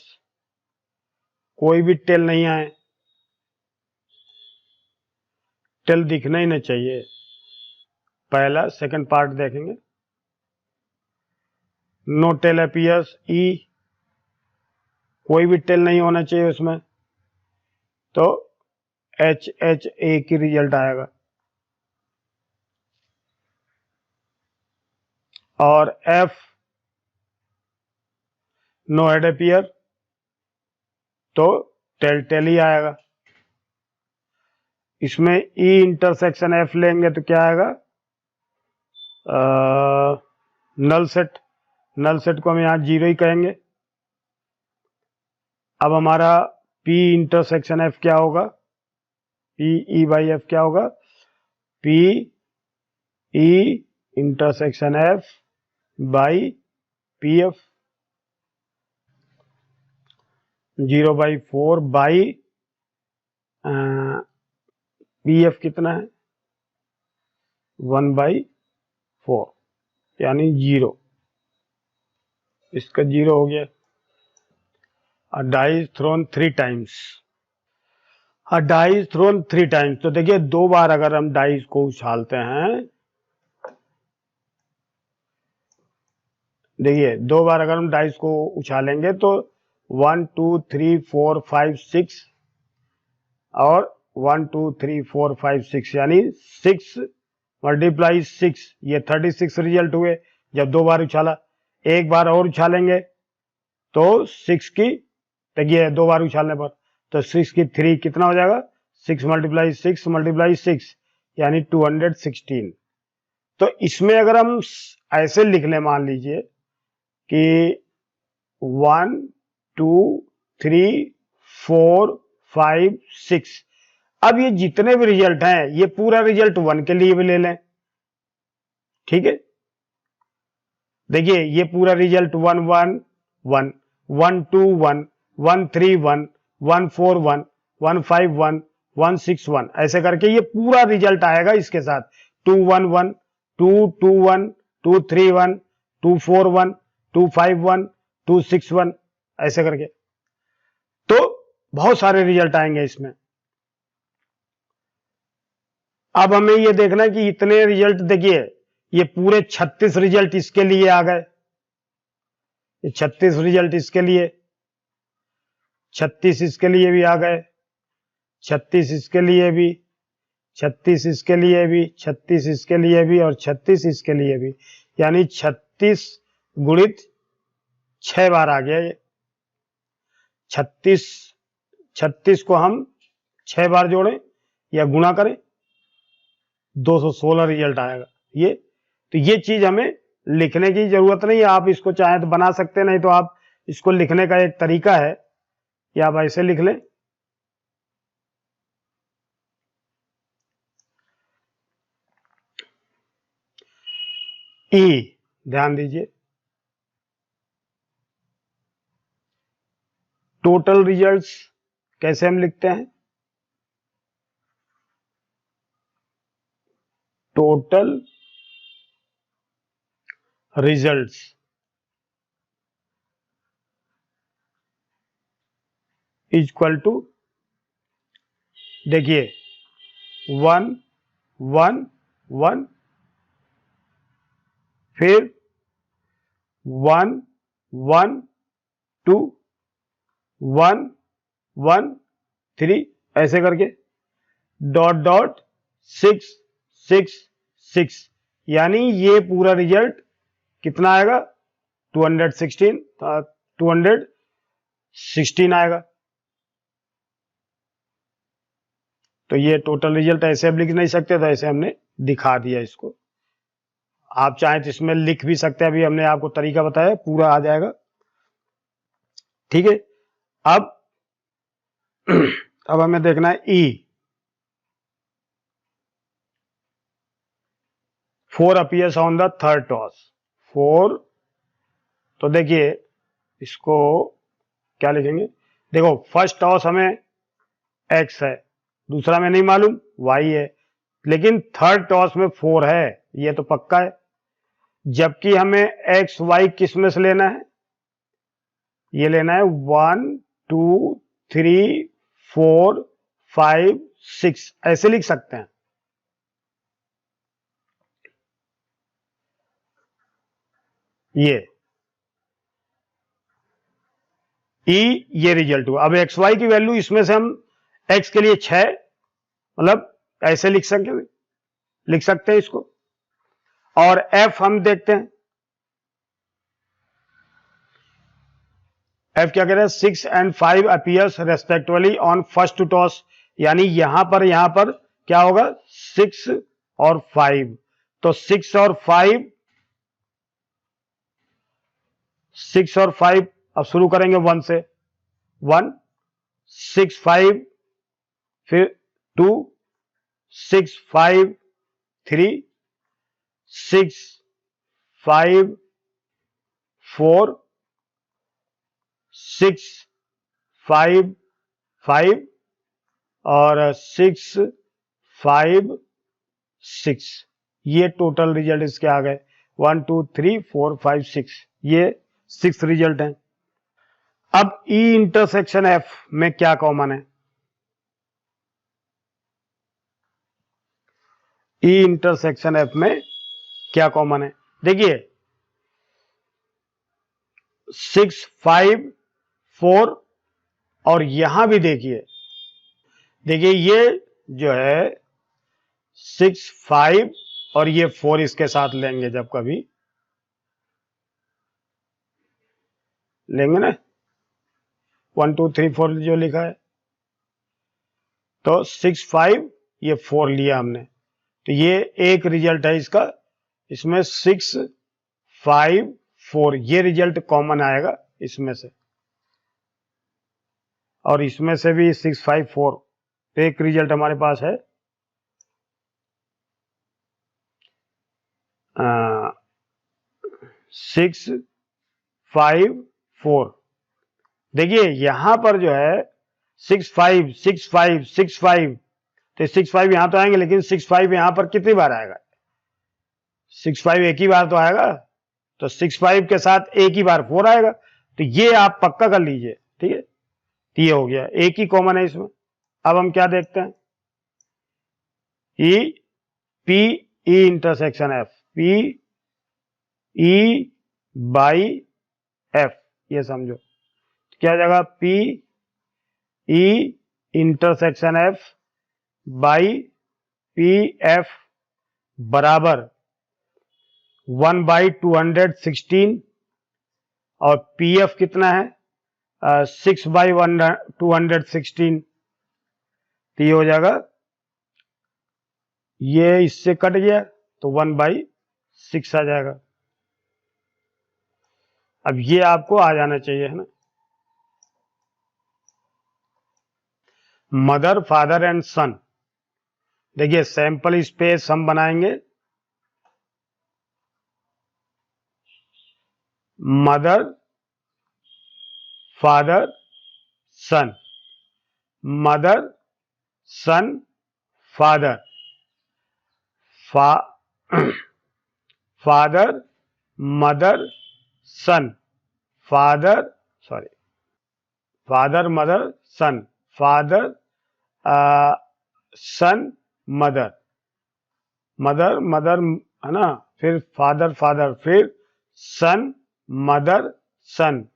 कोई भी टेल नहीं आए, टेल दिखना ही नहीं चाहिए। पहला सेकंड पार्ट देखेंगे। नो टेल अपीयर्स ई, कोई भी टेल नहीं होना चाहिए उसमें, तो एच एच ए की रिजल्ट आएगा। और एफ नो हेड अपीयर, तो टेल टेल ही आएगा। इसमें ई इंटरसेक्शन एफ लेंगे तो क्या आएगा? नल सेट, नल सेट को हम यहां 0 ही कहेंगे। अब हमारा पी इंटरसेक्शन एफ क्या होगा? पी ई बाई एफ क्या होगा? P E intersection F by P F, 0/4 by P F कितना है? 1/4, यानी 0। इसका 0 हो गया। A die is thrown 3 times, A die is thrown 3 times। तो देखिए 2 बार अगर हम डाइस को उछालते हैं, देखिए 2 बार अगर हम डाइस को उछालेंगे तो 1 2 3 4 5 6 और 1 2 3 4 5 6 यानी 6 मल्टीप्लाई 6 ये 36 रिजल्ट हुए जब 2 बार उछाला। एक बार और उछालेंगे तो 6 की, देखिए 2 बार उछालने पर तो 6 की 3 कितना हो जाएगा, 6 मल्टीप्लाई 6 यानी 216। तो इसमें अगर हम ऐसे लिख लें, मान लीजिए कि 1 2 3 4 5 6, अब ये जितने भी रिजल्ट हैं ये पूरा रिजल्ट 1 के लिए भी ले लें, ठीक है। देखिए ये पूरा रिजल्ट 1 1 1 1 2 1 1 3 1 1 4 1 1 5 1 1 6 1 ऐसे करके ये पूरा रिजल्ट आएगा इसके साथ 2 1 1 2 2 1 2 3 1 2 4 1 2 5 1 2 6 1 ऐसे करके। तो बहुत सारे रिजल्ट आएंगे इसमें। अब हमें ये देखना है कि इतने रिजल्ट, देखिए ये पूरे 36 रिजल्ट इसके लिए आ गए, ये 36 रिजल्ट इसके लिए, 36 इसके लिए भी आ गए, 36 इसके लिए भी, 36 इसके लिए भी, 36 इसके लिए भी और 36 इसके लिए भी, यानी 36 गुणित 6 बार आ गया ये। 36 को हम 6 बार जोड़ें या गुणा करें 216 रिजल्ट आएगा ये। तो ये चीज हमें लिखने की जरूरत नहीं है, आप इसको चाहे तो बना सकते, नहीं तो आप इसको लिखने का एक तरीका है कि आप ऐसे लिख लें, ई, ध्यान दीजिए टोटल रिजल्ट्स कैसे हम लिखते हैं, टोटल रिजल्ट्स इक्वल टू, देखिए 1 1 1 फिर 1 1 2 1 1 3 ऐसे करके डॉट डॉट 6 6 6, यानी ये पूरा रिजल्ट कितना आएगा 216 आएगा। तो ये टोटल रिजल्ट ऐसे हम लिख नहीं सकते, तो ऐसे हमने दिखा दिया इसको। आप चाहें तो इसमें लिख भी सकते हैं, अभी हमने आपको तरीका बताया, पूरा आ जाएगा, ठीक है। अब अब हमें देखना है ई, 4 appears on the third toss, 4, तो देखिए इसको क्या लिखेंगे, देखो फर्स्ट टॉस हमें एक्स है, दूसरा में नहीं मालूम वाई है, लेकिन थर्ड टॉस में 4 है, ये तो पक्का है। जबकि हमें एक्स वाई किस में से लेना है, ये लेना है 1 2 3 4 5 6, ऐसे लिख सकते हैं। ये रिजल्ट हुआ। अब एक्स वाई की वैल्यू इसमें से हम एक्स के लिए 6, मतलब ऐसे लिख सकते हैं इसको। और एफ हम देखते हैं, एफ क्या कह रहे हैं, 6 and 5 appears respectively on first toss, यानी यहां पर क्या होगा 6 और 5, तो 6 और 5 अब शुरू करेंगे 1 से, 1 6 5 फिर 2 6 5 3 6 5 4 6 5 5 और 6 5 6, ये टोटल रिजल्ट इसके आ गए 1 2 3 4 5 6, ये 6 रिजल्ट हैं। अब ई इंटरसेक्शन एफ में क्या कॉमन है, ई इंटरसेक्शन एफ में क्या कॉमन है, देखिए 6 5 4 और यहां भी देखिए ये जो है 6 5 और ये 4 इसके साथ लेंगे, जब कभी लेंगे ना 1 2 3 4 जो लिखा है, तो 6 5 ये 4 लिया हमने, तो ये एक रिजल्ट है इसका। इसमें 6 5 4 ये रिजल्ट कॉमन आएगा इसमें से, और इसमें से भी 6 5 4, तो एक रिजल्ट हमारे पास है 6 5 4। देखिए यहां पर जो है 6 5 6 5 6 5, तो 6 5 यहां तो आएंगे, लेकिन 6 5 यहां पर कितनी बार आएगा? 6 5 एक ही बार तो आएगा, तो 6 5 के साथ एक ही बार 4 आएगा, तो ये आप पक्का कर लीजिए, ठीक है। ये हो गया, एक ही कॉमन है इसमें। अब हम क्या देखते हैं, E P E intersection F, P E by F, ये समझो क्या जाएगा, P E intersection F by P F बराबर 1/216, और पी एफ कितना है 6/216, तो ये हो जाएगा, ये इससे कट गया तो 1/6 आ जाएगा। अब ये आपको आ जाना चाहिए, है ना। मदर फादर एंड सन, देखिए सैंपल स्पेस हम बनाएंगे, mother father son, mother son father, father mother son, father mother son, father son mother, mother mother है ना, फिर फादर फादर, फिर son mother son,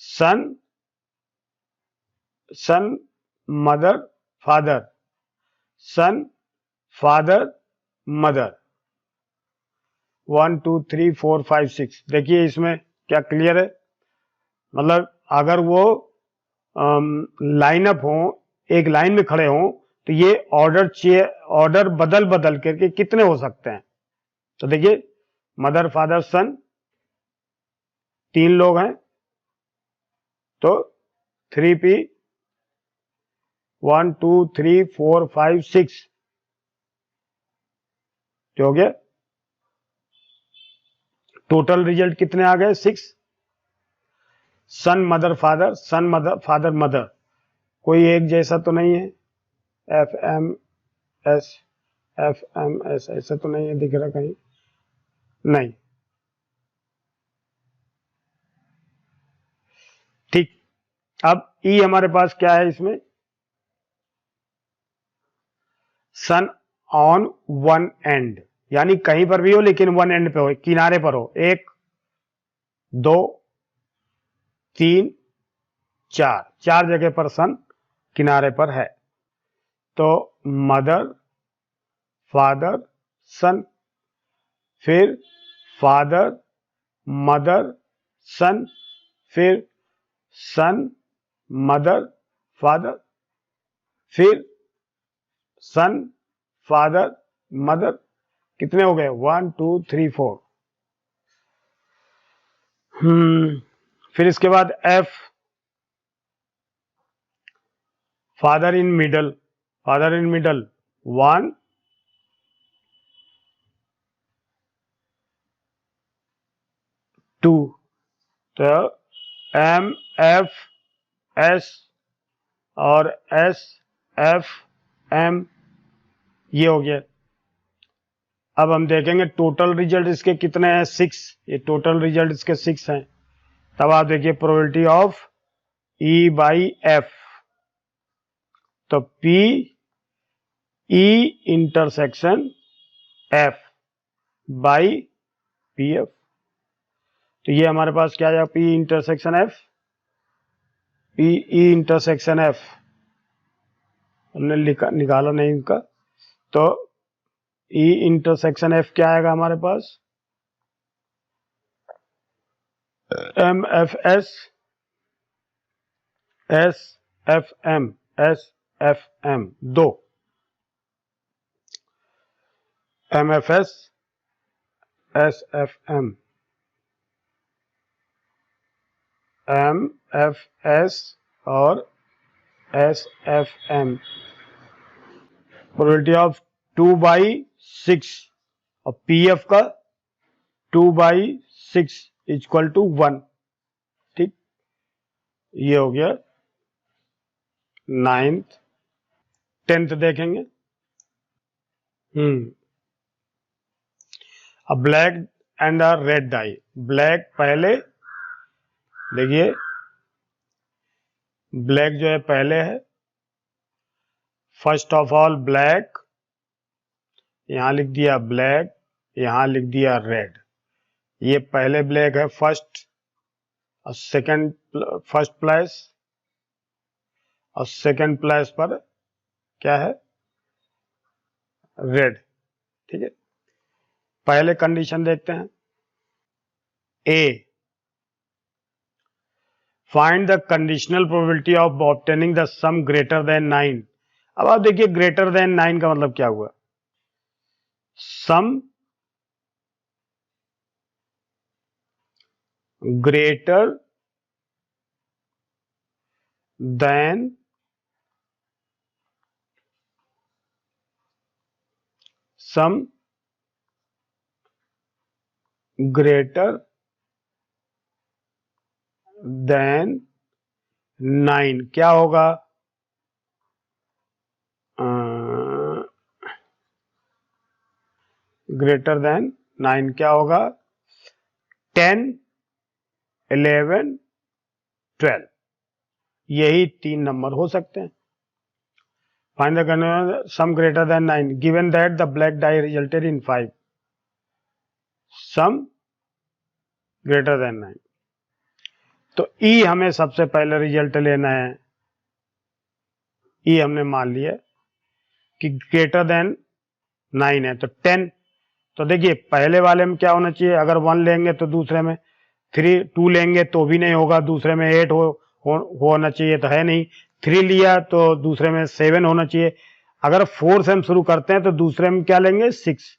son son mother father, son father mother, 1 2 3 4 5 6। देखिए इसमें क्या clear है, मतलब अगर वो लाइन अप हो, एक लाइन में खड़े हों, तो ये ऑर्डर बदल बदल करके कितने हो सकते हैं। तो देखिए मदर फादर सन 3 लोग हैं, तो 3P 1 2 3 4 5 6 जो हो गया, टोटल रिजल्ट कितने आ गए 6। सन mother father, son mother father mother, कोई एक जैसा तो नहीं है, एफ एम एस ऐसा तो नहीं है, दिख रहा कहीं नहीं, ठीक। अब ई हमारे पास क्या है इसमें, सन ऑन वन एंड, यानी कहीं पर भी हो लेकिन वन एंड पे हो, किनारे पर हो, 1 2 3 4, 4 जगह पर सन किनारे पर है। तो मदर फादर सन, फिर फादर मदर सन, फिर सन मदर फादर, फिर सन फादर मदर, कितने हो गए 1 2 3 4। फिर इसके बाद F, father in middle, father in middle 1 2, तो एम एफ एस और एस एफ एम, ये हो गया। अब हम देखेंगे टोटल रिजल्ट इसके कितने हैं 6, ये टोटल रिजल्ट इसके 6 हैं। तब आप देखिए probability of E by F, तो P E intersection F by P F, तो ये हमारे पास क्या आया, P intersection F, P E intersection F हमने निकाला नहीं इनका, तो ई इंटरसेक्शन एफ क्या आएगा हमारे पास, M F S S F M, S F M, दो M F S M, M F S और S F M, probability of 2/6 और पी एफ का 2/6 इक्वल टू 1। ठीक, ये हो गया 9th। 10th देखेंगे। अब black and a red die, black पहले, देखिए ब्लैक जो है पहले है, फर्स्ट ऑफ ऑल ब्लैक, यहां लिख दिया ब्लैक, यहां लिख दिया रेड, ये पहले ब्लैक है फर्स्ट, और सेकंड फर्स्ट प्लेस, और सेकंड प्लेस पर क्या है, रेड। ठीक है, पहले कंडीशन देखते हैं। A, find the conditional probability of obtaining the sum greater than 9। अब आप देखिए ग्रेटर देन 9 का मतलब क्या हुआ, सम greater then some greater than 9 क्या होगा, ग्रेटर देन 9 क्या होगा, 10, 11, 12, यही 3 नंबर हो सकते हैं। Find the sum greater than 9 given that the black dye resulted in 5, some greater than 9। तो ई हमें सबसे पहले रिजल्ट लेना है, ई हमने मान लिया कि ग्रेटर देन 9 है, तो 10। तो देखिए पहले वाले में क्या होना चाहिए, अगर 1 लेंगे तो दूसरे में 2 लेंगे तो भी नहीं होगा, दूसरे में 8 होना चाहिए, तो है नहीं। 3 लिया तो दूसरे में 7 होना चाहिए। अगर 4 से हम शुरू करते हैं तो दूसरे में क्या लेंगे, 6,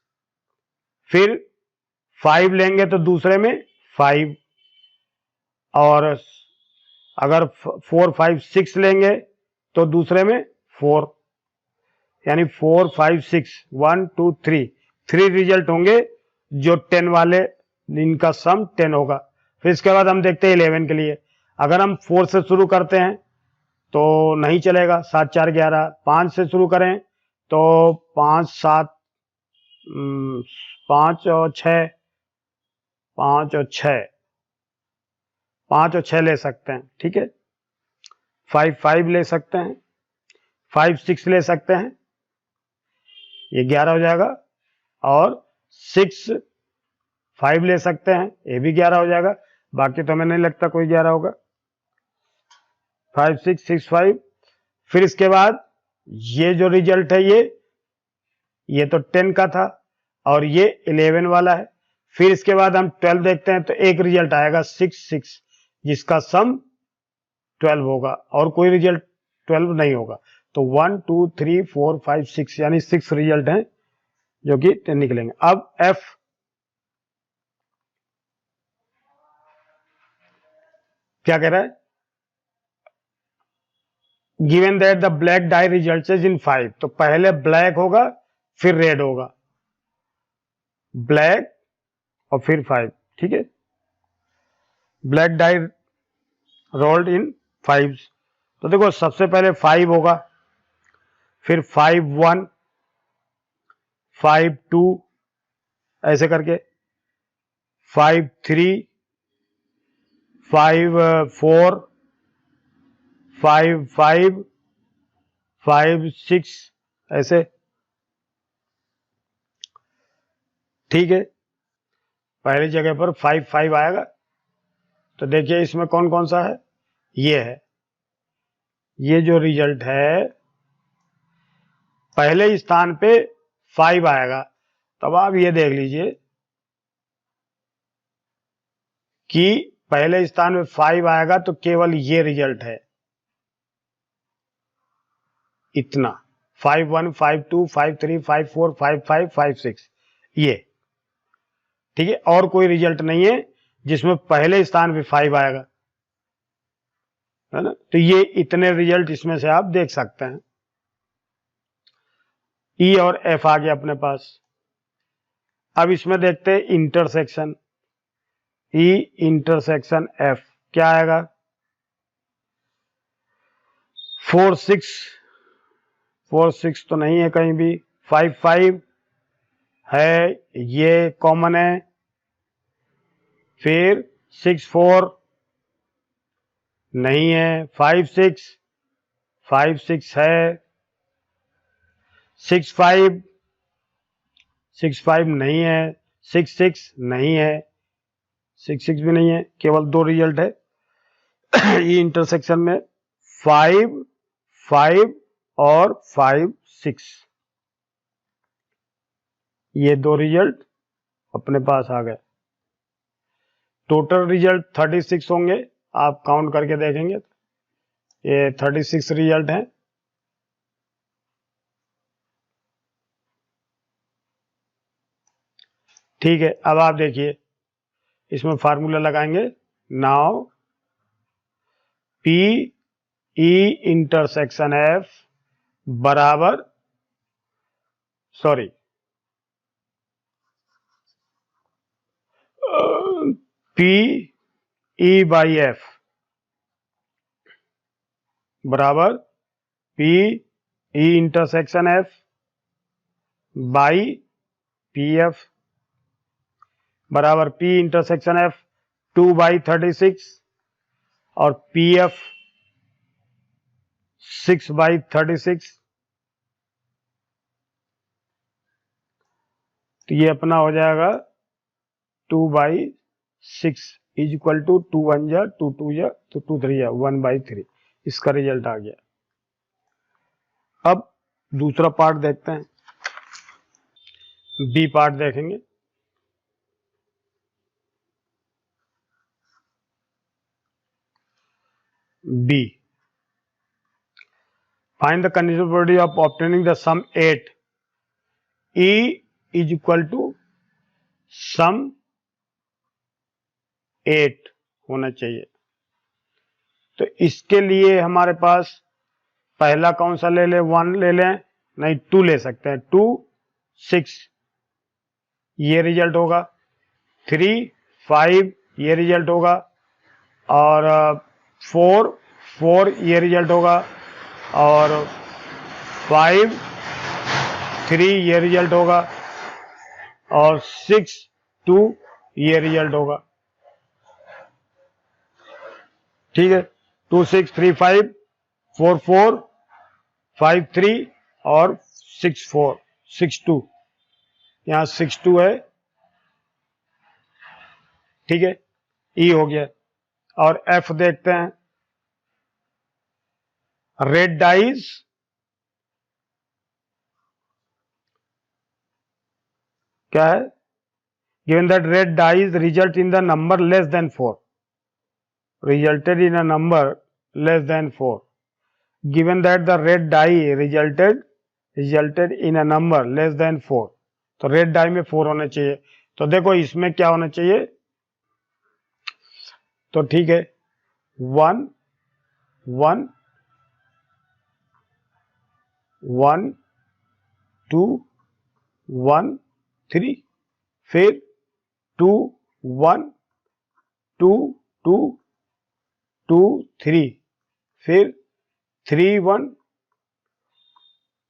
फिर 5 लेंगे तो दूसरे में 5, और अगर 4, 5, 6 लेंगे तो दूसरे में 4, यानी 4, 5, 6, 1, 2, 3 रिजल्ट होंगे जो 10 वाले, इनका सम 10 होगा। फिर इसके बाद हम देखते हैं 11 के लिए। अगर हम 4 से शुरू करते हैं तो नहीं चलेगा, 7, 4, 11। 5 से शुरू करें तो 5, 7, 5 और 6, 5 और 6, 5 और 6 ले सकते हैं। ठीक है, 5, 5 ले सकते हैं, 5, 6 ले सकते हैं, ये 11 हो जाएगा, और 6, 5 ले सकते हैं, ये भी 11 हो जाएगा। बाकी तो हमें नहीं लगता कोई 11 होगा। 5, 6, 6, 5। फिर इसके बाद ये जो रिजल्ट है ये तो 10 का था और ये 11 वाला है। फिर इसके बाद हम 12 देखते हैं तो एक रिजल्ट आएगा 6, 6, जिसका सम 12 होगा, और कोई रिजल्ट 12 नहीं होगा। तो 1, 2, 3, 4, 5, 6, यानी 6 रिजल्ट हैं जो कि 10 निकलेंगे। अब एफ, क्या कह रहा है, given that the black dye result in 5, तो पहले ब्लैक होगा फिर रेड होगा, ब्लैक और फिर 5। ठीक है, ब्लैक डाई रोल्ड इन 5, तो देखो सबसे पहले 5 होगा, फिर 5, 1, 5, 2, ऐसे करके 5, 3, 5, 4, 5, 5, 5, 6, ऐसे। ठीक है, पहली जगह पर 5, 5 आएगा, तो देखिए इसमें कौन कौन सा है, ये है, ये जो रिजल्ट है पहले स्थान पे 5 आएगा। तब आप ये देख लीजिए कि पहले स्थान में 5 आएगा तो केवल ये रिजल्ट है, इतना 5-1 5-2 5-3 5-4 5-5 5-6, ये ठीक है। और कोई रिजल्ट नहीं है जिसमें पहले स्थान पे 5 आएगा, है ना। तो ये इतने रिजल्ट इसमें से आप देख सकते हैं। ई और एफ आ गया अपने पास। अब इसमें देखते हैं इंटरसेक्शन, ई इंटरसेक्शन एफ क्या आएगा, 4-6, 4-6 तो नहीं है कहीं भी, 5-5 है, ये कॉमन है, फिर 6-4 नहीं है, 5-6, 5-6 है, 6-5, 6-5 नहीं है, 6-6 नहीं है, 6-6 भी नहीं है, केवल 2 रिजल्ट है ये इंटरसेक्शन में, 5-5 और 5-6, ये 2 रिजल्ट अपने पास आ गए। टोटल रिजल्ट 36 होंगे, आप काउंट करके देखेंगे ये 36 रिजल्ट हैं। ठीक है, अब आप देखिए इसमें फार्मूला लगाएंगे, now P E intersection F बराबर, sorry, P E by F बराबर P E intersection F by P F बराबर पी इंटरसेक्शन एफ 2/36 और पी एफ 6/36। तो ये अपना हो जाएगा 2/6 इज इक्वल टू 2 1 जा 2 2 जा तो 2 3 जा 1/3, इसका रिजल्ट आ गया। अब दूसरा पार्ट देखते हैं, बी पार्ट देखेंगे। B, find the conditional probability of obtaining the sum 8, E is equal to sum 8 होना चाहिए। तो इसके लिए हमारे पास पहला कौन सा ले ले, 1 ले लें, नहीं 2 ले सकते हैं, 2 6 ये रिजल्ट होगा, 3 5 ये रिजल्ट होगा, और 4 4 ये रिजल्ट होगा, और 5 3 ये रिजल्ट होगा, और 6 2 ये रिजल्ट होगा। ठीक है, 2 6 3 5 4 4 5 3 और 6 4 6 2, यहां 6 2 है। ठीक है, ई हो गया। और एफ देखते हैं, रेड डाइज क्या है, given that red dies result in the number less than 4, resulted in a number less than 4, given that the red die resulted in a number less than 4, तो रेड डाई में 4 होना चाहिए। तो देखो इसमें क्या होना चाहिए, तो ठीक है 1 1 1 2 1 3, फिर 2 1 2 2 2 3, फिर 3 1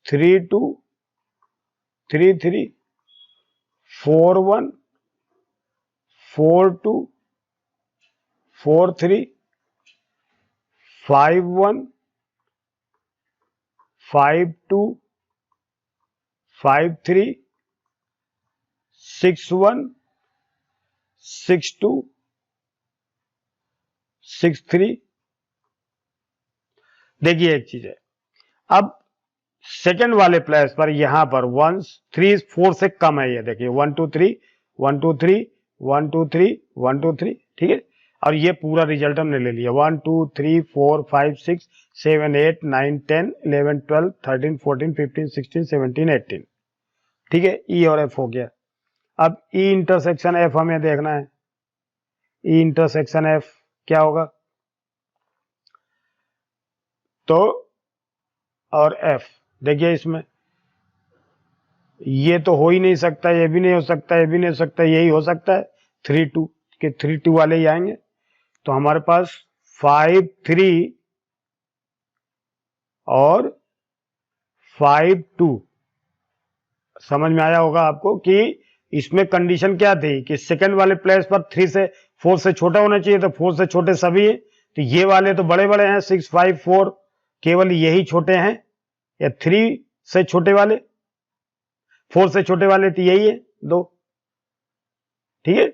3 2 3 3 4 1 4 2 4 3 5 1 5 2 5 3 6 1 6 2 6 3। देखिए एक चीज है, अब सेकंड वाले प्लेस पर यहां पर 1 3 4 से कम है, ये देखिए 1 2 3 1 2 3 1 2 3 1 2 3, ठीक है। और ये पूरा रिजल्ट हमने ले लिया 1 2 3 4 5 6 7 8 9 10 11 12 13 14 15 16 17 18, ठीक है। ई और एफ हो गया। अब ई इंटरसेक्शन एफ हमें देखना है। ई इंटरसेक्शन एफ क्या होगा, तो और एफ, देखिए इसमें ये तो हो ही नहीं सकता, ये भी नहीं हो सकता, ये भी नहीं हो सकता, यही हो सकता है 3 2 के 3 2 वाले ही आएंगे। तो हमारे पास 5 3 और 5 2। समझ में आया होगा आपको कि इसमें कंडीशन क्या थी कि सेकंड वाले प्लेस पर 3 से 4 से छोटा होना चाहिए, तो 4 से छोटे सभी हैं, तो ये वाले तो बड़े बड़े हैं 6 5 4, केवल यही छोटे हैं, या 3 से छोटे वाले, 4 से छोटे वाले तो यही है 2, ठीक है।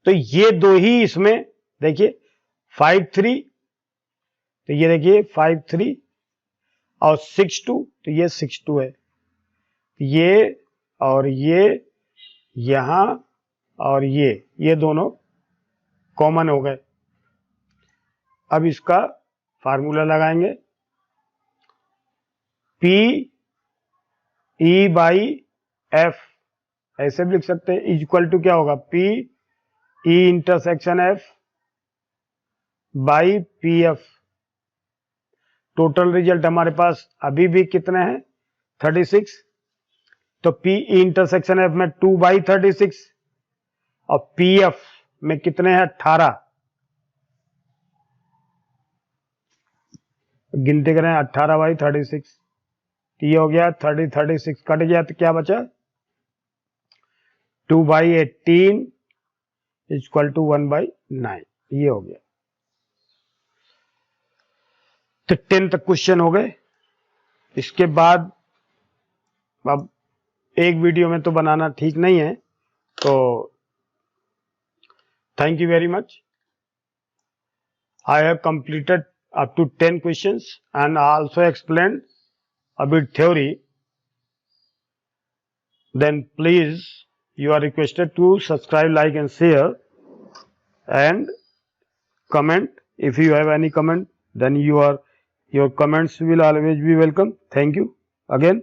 तो ये दो ही इसमें देखिए 5 3, तो ये देखिए 5 3 और 6 2, तो ये 6 2 है, ये और ये यहां और ये दोनों कॉमन हो गए। अब इसका फार्मूला लगाएंगे, P E बाई एफ, ऐसे भी लिख सकते हैं, इक्वल टू क्या होगा, P E intersection F by P F. Total result हमारे पास अभी भी कितने हैं 36, तो P E इंटरसेक्शन एफ में 2 बाई 36 और पी एफ में कितने हैं 18, गिनती करें 18 बाई 36, ये हो गया 30 36 कट गया, तो क्या बचा 2 बाई 18 इक्वल टू 1 बाई 9, ये हो गया। तो 10 तक क्वेश्चन हो गए। इसके बाद अब एक वीडियो में तो बनाना ठीक नहीं है, तो thank you very much. I have completed up to 10 questions and also explained a bit theory. Then please, you are requested to subscribe, like and share and comment. If you have any comment, then your comments will always be welcome. Thank you again.